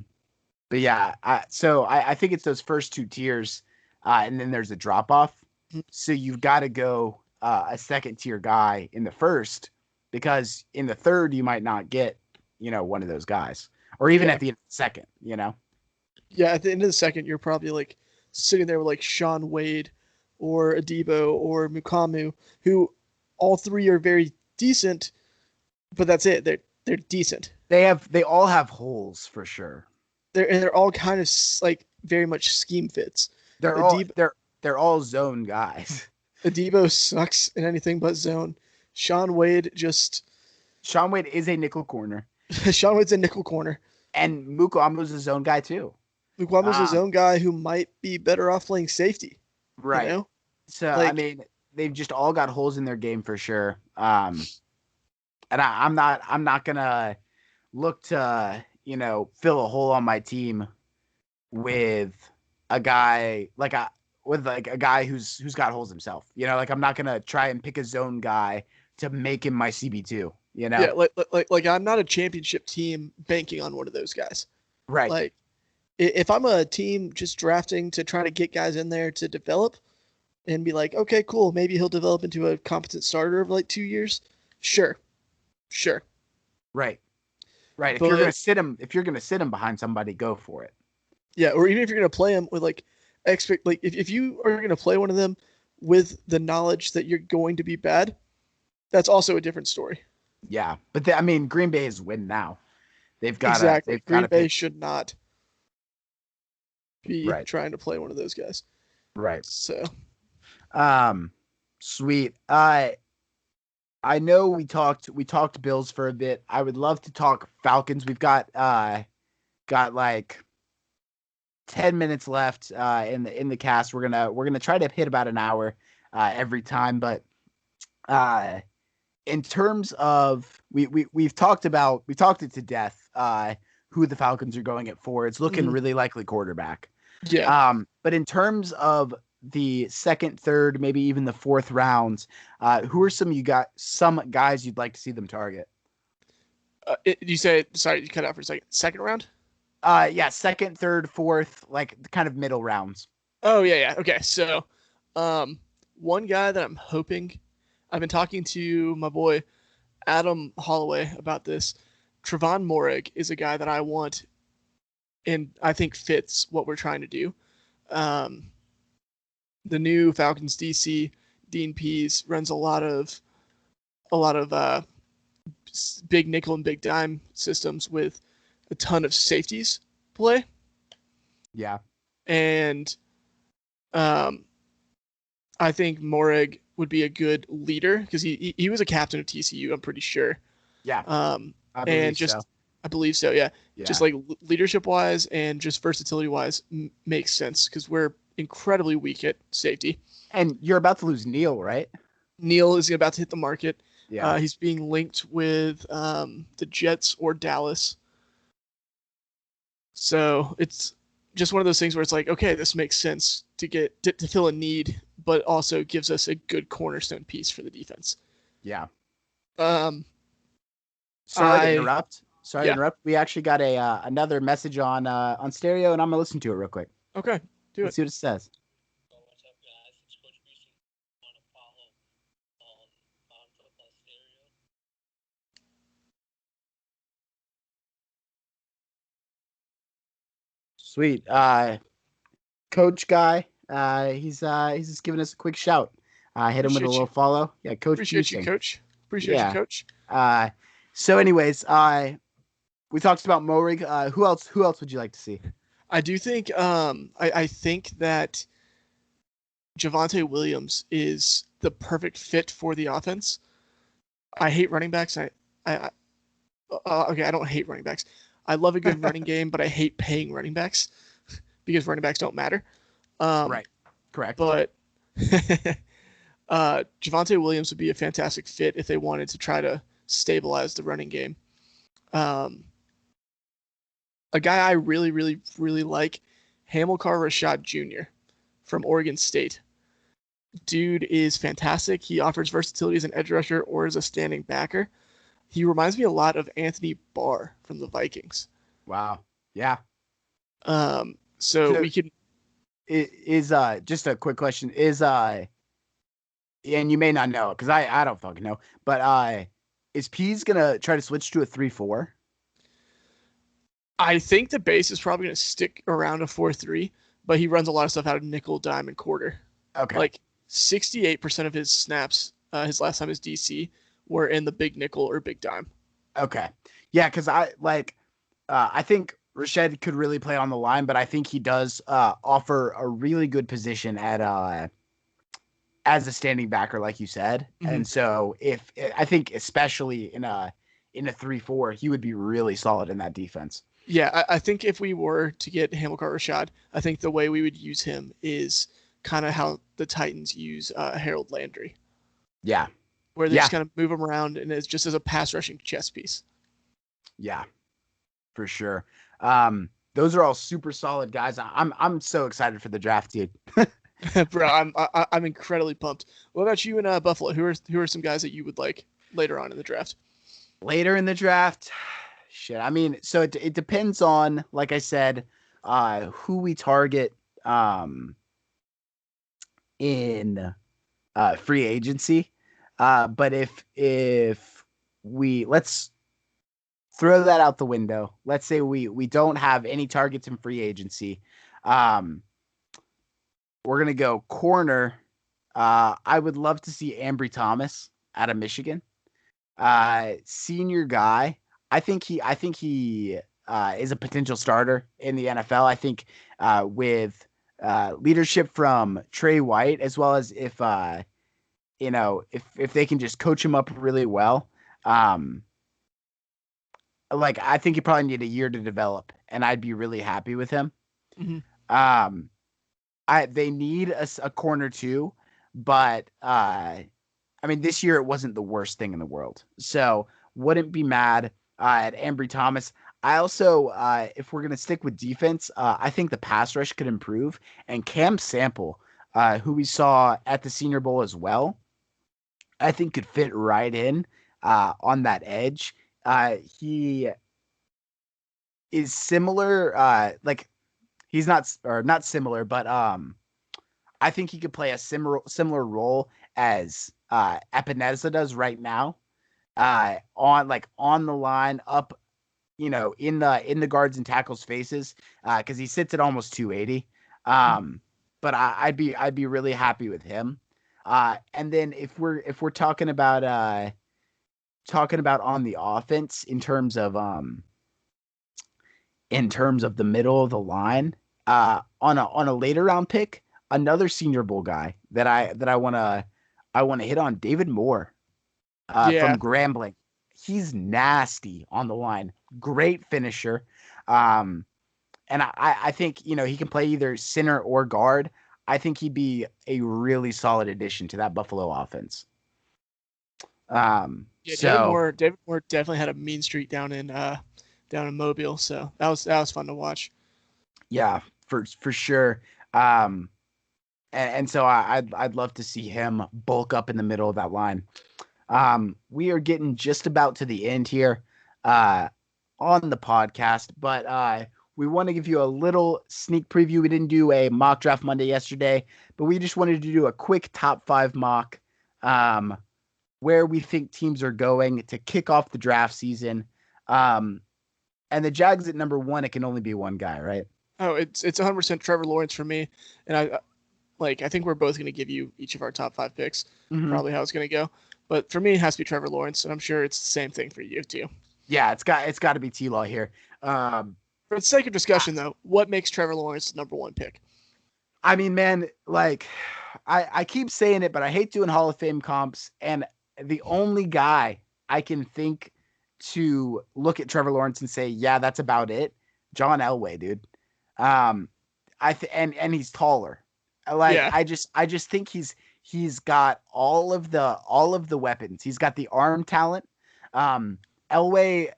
yeah, I think it's those first two tiers, and then there's a drop off. So you've got to go a second tier guy in the first, because in the third you might not get one of those guys, or even at the end of the second. Yeah, at the end of the second, you're probably like sitting there with like Sean Wade or Adebo or Mukamu, who all three are very decent, but that's it. They're decent. They all have holes for sure. They're all kind of like very much scheme fits. They're all zone guys. Adebo sucks in anything but zone. Sean Wade is a nickel corner. Sean Wade's a nickel corner. And Mukamu's a zone guy too. Mukamu's a zone guy who might be better off playing safety. Right. So I mean, they've just all got holes in their game for sure. And I'm not gonna look to fill a hole on my team with a guy a guy who's got holes himself. I'm not gonna try and pick a zone guy to make him my CB2. Yeah, like I'm not a championship team banking on one of those guys. Right. Like if I'm a team just drafting to try to get guys in there to develop and be like, okay, cool, maybe he'll develop into a competent starter of like 2 years. Sure. Right. If you're gonna sit him behind somebody, go for it. Yeah, or even if you're gonna play him with if you are gonna play one of them with the knowledge that you're going to be bad, that's also a different story. Yeah, but Green Bay is win now. They've got exactly. Green Bay should not be trying to play one of those guys. Right. So, sweet. I know we talked Bills for a bit. I would love to talk Falcons. We've got like 10 minutes left in the cast. We're gonna try to hit about an hour every time, but in terms of we've talked it to death who the Falcons are going at for. It's looking really likely quarterback. Yeah. But in terms of the second, third, maybe even the fourth rounds, who are some guys you'd like to see them target? You say, sorry, you cut out for a second. Second round? Yeah, second, third, fourth, like kind of middle rounds. Oh yeah. Okay, so, one guy that I'm hoping, I've been talking to my boy Adam Holloway about this. Trevon Moehrig is a guy that I want, and I think fits what we're trying to do. The new Falcons DC, Dean Pease, runs a lot of big nickel and big dime systems with a ton of safeties play. Yeah. And I think Moehrig would be a good leader because he was a captain of TCU, I'm pretty sure. Yeah. I believe so, yeah. Just like leadership wise and just versatility wise makes sense because we're incredibly weak at safety. And you're about to lose Neal, right? Neal is about to hit the market. Yeah. He's being linked with the Jets or Dallas. So it's just one of those things where it's like, okay, this makes sense to fill a need, but also gives us a good cornerstone piece for the defense. Yeah. Sorry to interrupt. We actually got another message on stereo, and I'm gonna listen to it real quick. Okay, Let's see what it says. What's up, guys? It's Coach Beasy. Want to follow on Football Stereo? Sweet. Coach Guy. He's just giving us a quick shout. Hit him with a little follow. Yeah, Coach. Appreciate you, Coach. Appreciate you, Coach. So anyways, we talked about Moehrig. Who else would you like to see? I do think I think that Javonte Williams is the perfect fit for the offense. I hate running backs. Okay, I don't hate running backs. I love a good running game, but I hate paying running backs because running backs don't matter. Right. Correct. But Javonte Williams would be a fantastic fit if they wanted to try to stabilize the running game. Um, a guy I really, really, really like, Hamilcar Rashad Jr. from Oregon State. Dude is fantastic. He offers versatility as an edge rusher or as a standing backer. He reminds me a lot of Anthony Barr from the Vikings. Wow. Yeah. So So we can. is just a quick question is and you may not know because I don't fucking know, but is Pease gonna try to switch to a 3-4? I think the base is probably going to stick around a 4-3, but he runs a lot of stuff out of nickel, dime, and quarter. Okay. Like 68% of his snaps, his last time as DC, were in the big nickel or big dime. Okay. Yeah, because I think Rashad could really play on the line, but I think he does offer a really good position at as a standing backer, like you said. Mm-hmm. And so if I think especially in a 3-4, he would be really solid in that defense. Yeah, I think if we were to get Hamilcar Rashad, I think the way we would use him is kind of how the Titans use Harold Landry. Yeah. Where they just kind of move him around and it's just as a pass rushing chess piece. Yeah, for sure. Those are all super solid guys. I'm so excited for the draft, dude. Bro, I'm incredibly pumped. What about you in Buffalo? Who are some guys that you would like later on in the draft? Later in the draft, shit. I mean, so it depends on, like I said, who we target in free agency. But if let's throw that out the window. Let's say we don't have any targets in free agency. We're gonna go corner. I would love to see Ambry Thomas out of Michigan. Senior guy. I think he is a potential starter in the NFL. I think with leadership from Trey White, as well as if they can just coach him up really well. Like I think you probably need a year to develop, and I'd be really happy with him. Mm-hmm. They need a corner too, but I mean this year it wasn't the worst thing in the world, so wouldn't be mad at Ambry Thomas. I also, if we're gonna stick with defense, I think the pass rush could improve, and Cam Sample, who we saw at the Senior Bowl as well, I think could fit right in on that edge. He is similar, like he's not similar, but I think he could play a similar role as Epineza does right now, on the line up, in the guards and tackles faces, because he sits at almost 280. But I'd be really happy with him. And then if we're talking about on the offense in terms of the middle of the line, on a later round pick, another Senior Bowl guy that I want to hit on, David Moore, from Grambling. He's nasty on the line, great finisher, and I think he can play either center or guard. I think he'd be a really solid addition to that Buffalo offense. David Moore definitely had a mean streak down in Mobile, so that was fun to watch. Yeah, for sure. And so I'd love to see him bulk up in the middle of that line. We are getting just about to the end here on the podcast, but we want to give you a little sneak preview. We didn't do a mock draft Monday yesterday, but we just wanted to do a quick top 5 mock, where we think teams are going to kick off the draft season. And the Jags at number 1, it can only be one guy, right? Oh, it's 100% Trevor Lawrence for me, and I think we're both going to give you each of our top 5 picks. Mm-hmm. Probably how it's going to go, but for me it has to be Trevor Lawrence, and I'm sure it's the same thing for you too. Yeah, it's got to be T-Law here. For the sake of discussion, though, what makes Trevor Lawrence the number 1 pick? I mean, man, like I keep saying it, but I hate doing Hall of Fame comps, and the only guy I can think to look at Trevor Lawrence and say, yeah, that's about it, John Elway, dude. And he's taller. I just think he's He's got all of the weapons. He's got the arm talent. Um, Elway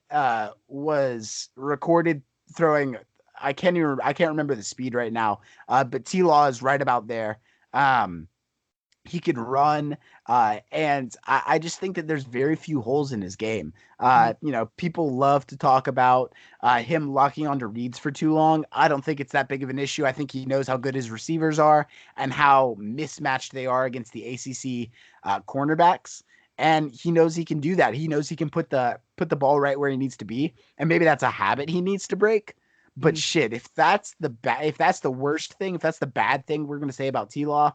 was recorded throwing. I can't remember the speed right now. But T Law is right about there. Um, he can run, and I just think that there's very few holes in his game. Mhm. People love to talk about him locking onto reads for too long. I don't think it's that big of an issue. I think he knows how good his receivers are and how mismatched they are against the ACC cornerbacks. And he knows he can do that. He knows he can put the ball right where he needs to be, and maybe that's a habit he needs to break. But Mhm. shit, if that's the worst thing, if that's the bad thing we're gonna say about T Law,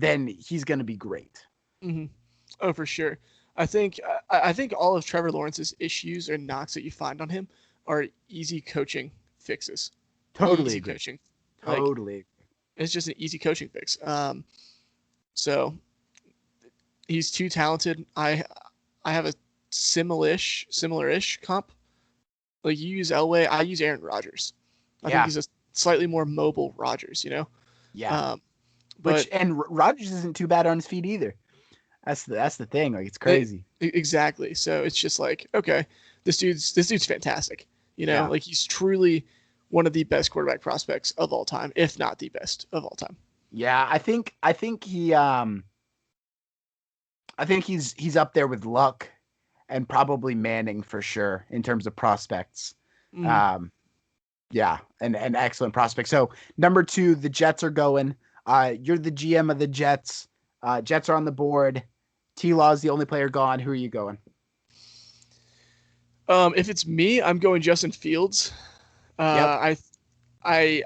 then he's going to be great. Hmm. Oh, for sure. I think all of Trevor Lawrence's issues or knocks that you find on him are easy coaching fixes. Totally Easy agree. coaching. Like Totally. it's just an easy coaching fix. So he's too talented. I have a similar-ish comp. Like you use Elway, I use Aaron Rodgers. I think Yeah. he's a slightly more mobile Rodgers, you know. Yeah. Um, but And Rodgers isn't too bad on his feet either. That's the thing. Like it's They, crazy. exactly. So it's just like, okay, this dude's fantastic. You know, Yeah. like he's truly one of the best quarterback prospects of all time, if not the best of all time. Yeah. I think he's up there with Luck and probably Manning for sure in terms of prospects. Mm. Um, yeah, and excellent prospect. So number two, the Jets are going. You're the GM of the Jets. Jets are on the board. T Law is the only player gone. Who are you going? If it's me, I'm going Justin Fields. Yep. I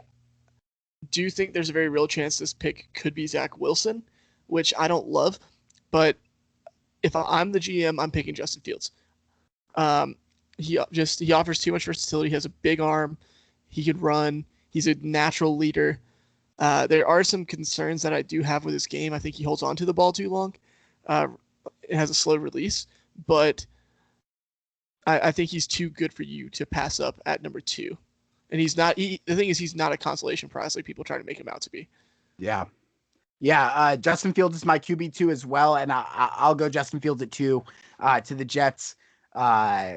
do think there's a very real chance this pick could be Zach Wilson, which I don't love, but if I'm the GM, I'm picking Justin Fields. Um, he offers too much versatility. He has a big arm. He could run. He's a natural leader. There are some concerns that I do have with his game. I think he holds on to the ball too long. Uh, it has a slow release, but I think he's too good for you to pass up at number two. And he's not. The thing is, he's not a consolation prize like people try to make him out to be. Yeah. Yeah. Justin Fields is my QB2 as well. And I'll go Justin Fields at two to the Jets. Uh,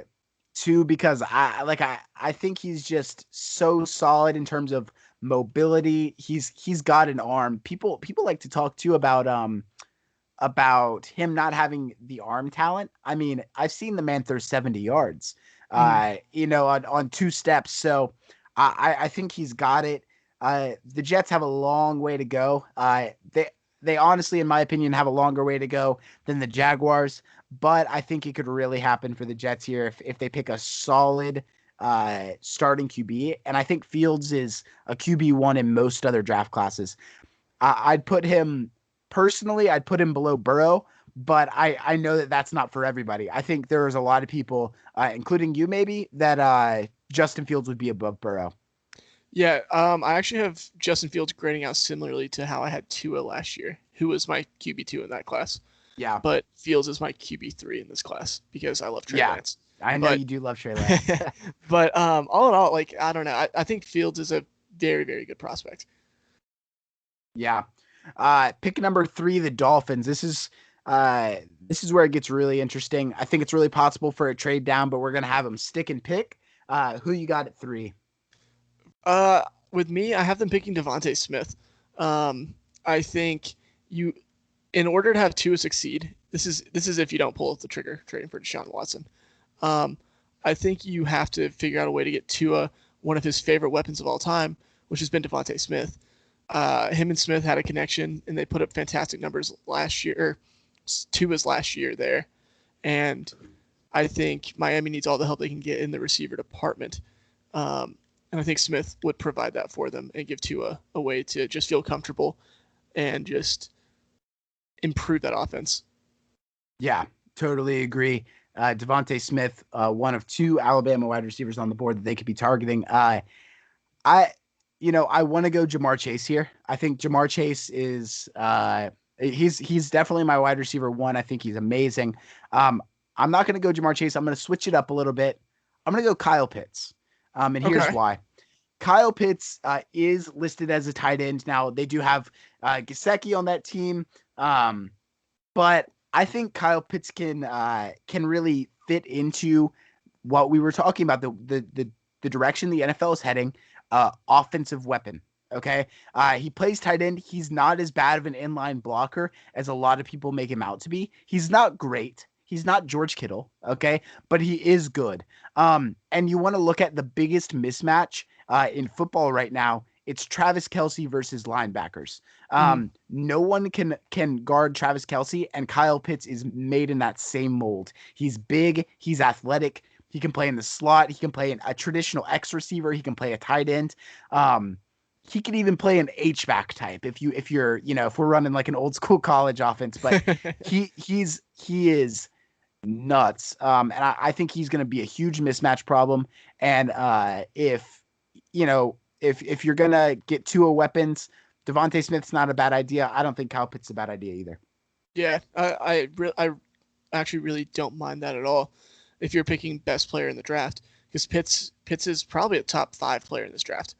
Two, because I think he's just so solid in terms of mobility. He's got an arm. People like to talk too about him not having the arm talent. I mean, I've seen the man throw 70 yards, Mm-hmm. on two steps. So I think he's got it. The Jets have a long way to go. They honestly, in my opinion, have a longer way to go than the Jaguars. But I think it could really happen for the Jets here if they pick a solid starting QB. And I think Fields is a QB1 in most other draft classes. I'd put him personally, I'd put him below Burrow, but I know that that's not for everybody. I think there's a lot of people, including you maybe, that Justin Fields would be above Burrow. Yeah, I actually have Justin Fields grading out similarly to how I had Tua last year, who was my QB2 in that class. Yeah. But Fields is my QB3 in this class because I love Trey Yeah. Lance. I know But you do love Trey Lance. but all in all, like I don't know, I think Fields is a very very good prospect. Yeah. Pick number three, the Dolphins. This is where it gets really interesting. I think it's really possible for a trade down, but we're gonna have them stick and pick. Who you got at three? With me, I have them picking Devonte Smith. I think you, in order to have Tua succeed, this is if you don't pull the trigger trading for Deshaun Watson. Um, I think you have to figure out a way to get Tua one of his favorite weapons of all time, which has been Devonte Smith. Him and Smith had a connection, and they put up fantastic numbers last year, or Tua's last year there. And I think Miami needs all the help they can get in the receiver department. And I think Smith would provide that for them and give Tua a way to just feel comfortable and just improve that offense. Yeah, totally agree. Devonte Smith, one of two Alabama wide receivers on the board that they could be targeting. I, I want to go Jamar Chase here. I think Jamar Chase is he's definitely my wide receiver one. I think he's amazing. Um, I'm not going to go Jamar Chase. I'm going to switch it up a little bit. I'm going to go Kyle Pitts. And here's Okay. why. Kyle Pitts is listed as a tight end. Now they do have Gesicki on that team, but I think Kyle Pitts can really fit into what we were talking about, the direction the NFL is heading, offensive weapon. Okay. He plays tight end. He's not as bad of an inline blocker as a lot of people make him out to be. He's not great. He's not George Kittle. Okay. But he is good. And you want to look at the biggest mismatch in football right now. It's Travis Kelce versus linebackers. No one can guard Travis Kelce, and Kyle Pitts is made in that same mold. He's big. He's athletic. He can play in the slot. He can play in a traditional X receiver. He can play a tight end. He can even play an H-back type if we're running like an old school college offense. But he is nuts. And I think he's going to be a huge mismatch problem. And if you're going to get Tua weapons, Devontae Smith's not a bad idea. I don't think Kyle Pitts is a bad idea either. Yeah, I actually really don't mind that at all if you're picking best player in the draft, because Pitts is probably a top 5 player in this draft.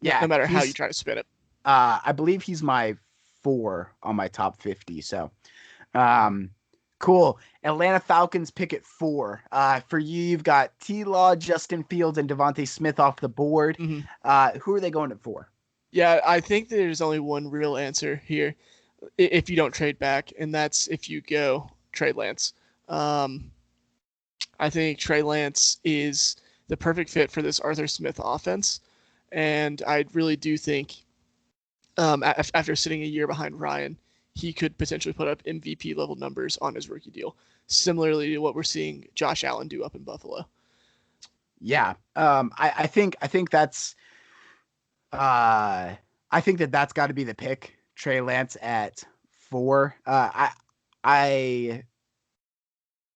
Yeah, no matter how you try to spin it. I believe he's my 4 on my top 50. So, cool. Atlanta Falcons pick at 4. For you, you've got T-Law, Justin Fields, and Devontae Smith off the board. Mm-hmm. Who are they going at 4? Yeah, I think there's only one real answer here if you don't trade back, and that's if you go Trey Lance. I think Trey Lance is the perfect fit for this Arthur Smith offense, and I really do think after sitting a year behind Ryan, he could potentially put up MVP level numbers on his rookie deal, similarly to what we're seeing Josh Allen do up in Buffalo. Yeah, I think that's I think that's got to be the pick. Trey Lance at 4.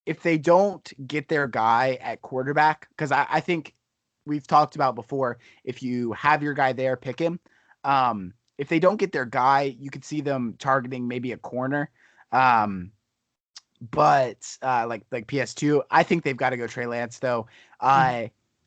If they don't get their guy at quarterback, because I think we've talked about before, if you have your guy there, pick him. If they don't get their guy, you could see them targeting maybe a corner. But like PS2, I think they've got to go Trey Lance though.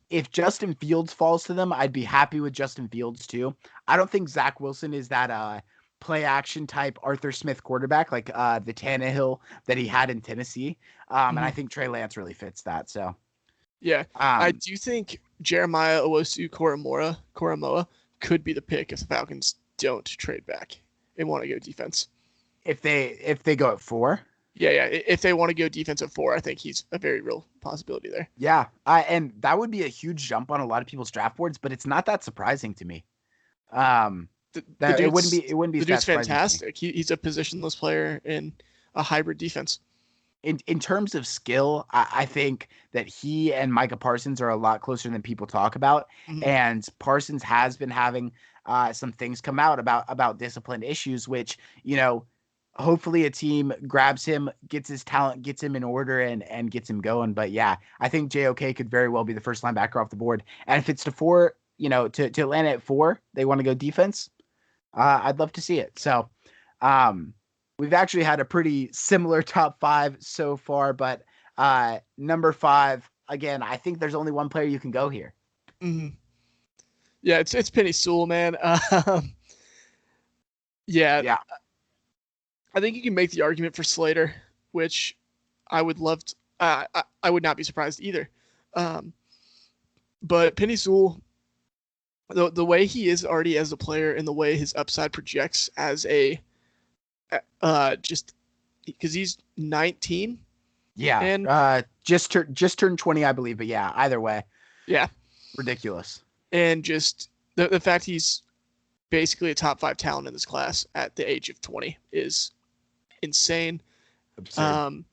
If Justin Fields falls to them, I'd be happy with Justin Fields too. I don't think Zach Wilson is that play action type Arthur Smith quarterback like the Tannehill that he had in Tennessee. And I think Trey Lance really fits that. So yeah, I do think Jeremiah Owusu-Koramoah could be the pick if the Falcons don't trade back and want to go defense. If they go at 4. Yeah. If they want to go defense at 4, I think he's a very real possibility there. Yeah, and that would be a huge jump on a lot of people's draft boards, but it's not that surprising to me. It wouldn't be. The dude's fantastic. He's a positionless player in a hybrid defense. In terms of skill, I think that he and Micah Parsons are a lot closer than people talk about. And Parsons has been having some things come out about discipline issues, which, hopefully a team grabs him, gets his talent, gets him in order, and gets him going. But yeah, I think JOK could very well be the first linebacker off the board. And if it's to 4, to Atlanta at 4, they want to go defense. I'd love to see it. So, we've actually had a pretty similar top 5 so far, but number 5, again, I think there's only one player you can go here. Yeah, it's Penny Sewell, man. Yeah. I think you can make the argument for Slater, which I would love to. I would not be surprised either. But Penny Sewell, the way he is already as a player and the way his upside projects as a just because he's 19. Yeah. And just turned 20, I believe. But yeah, either way. Yeah. Ridiculous. And just the fact he's basically a top 5 talent in this class at the age of 20 is insane. Absurd.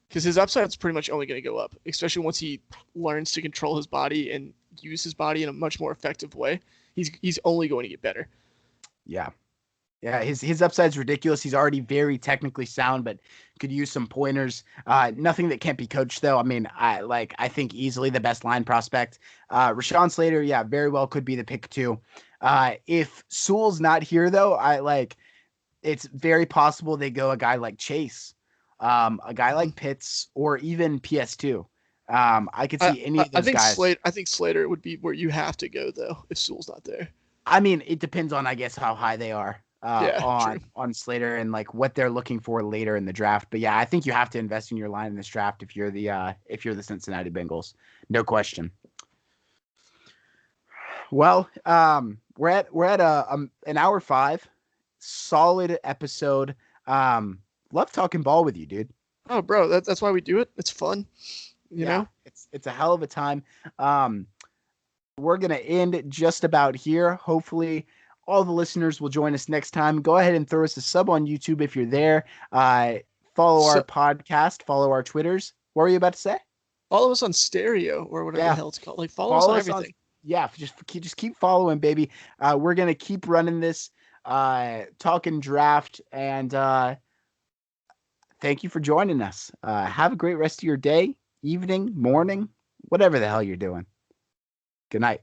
Because his upside is pretty much only going to go up, especially once he learns to control his body and use his body in a much more effective way. He's only going to get better. Yeah. His upside's ridiculous. He's already very technically sound, but could use some pointers. Nothing that can't be coached, though. I mean, I think easily the best line prospect. Rashawn Slater, yeah, very well could be the pick too. If Sewell's not here, though, it's very possible they go a guy like Chase, a guy like Pitts, or even PS2. I could see any of I those think guys. I think Slater would be where you have to go though if Sewell's not there. I mean, it depends on, I guess, how high they are Yeah, true. on Slater and like what they're looking for later in the draft. But yeah, I think you have to invest in your line in this draft if you're the Cincinnati Bengals, no question. Well, we're at an hour 5, solid episode. Love talking ball with you, dude. Oh, bro, that's why we do it. It's fun, you Yeah, know. it's a hell of a time. We're gonna end just about here. Hopefully, all the listeners will join us next time. Go ahead and throw us a sub on YouTube if you're there. Follow our So podcast. Follow our Twitters. What were you about to say? follow us on Stereo or whatever the Yeah, hell it's called. Like follow us follow on us on. everything. Yeah, just keep following, baby. We're gonna keep running this, talking draft, and thank you for joining us. Have a great rest of your day, evening, morning, whatever the hell you're doing. Good night.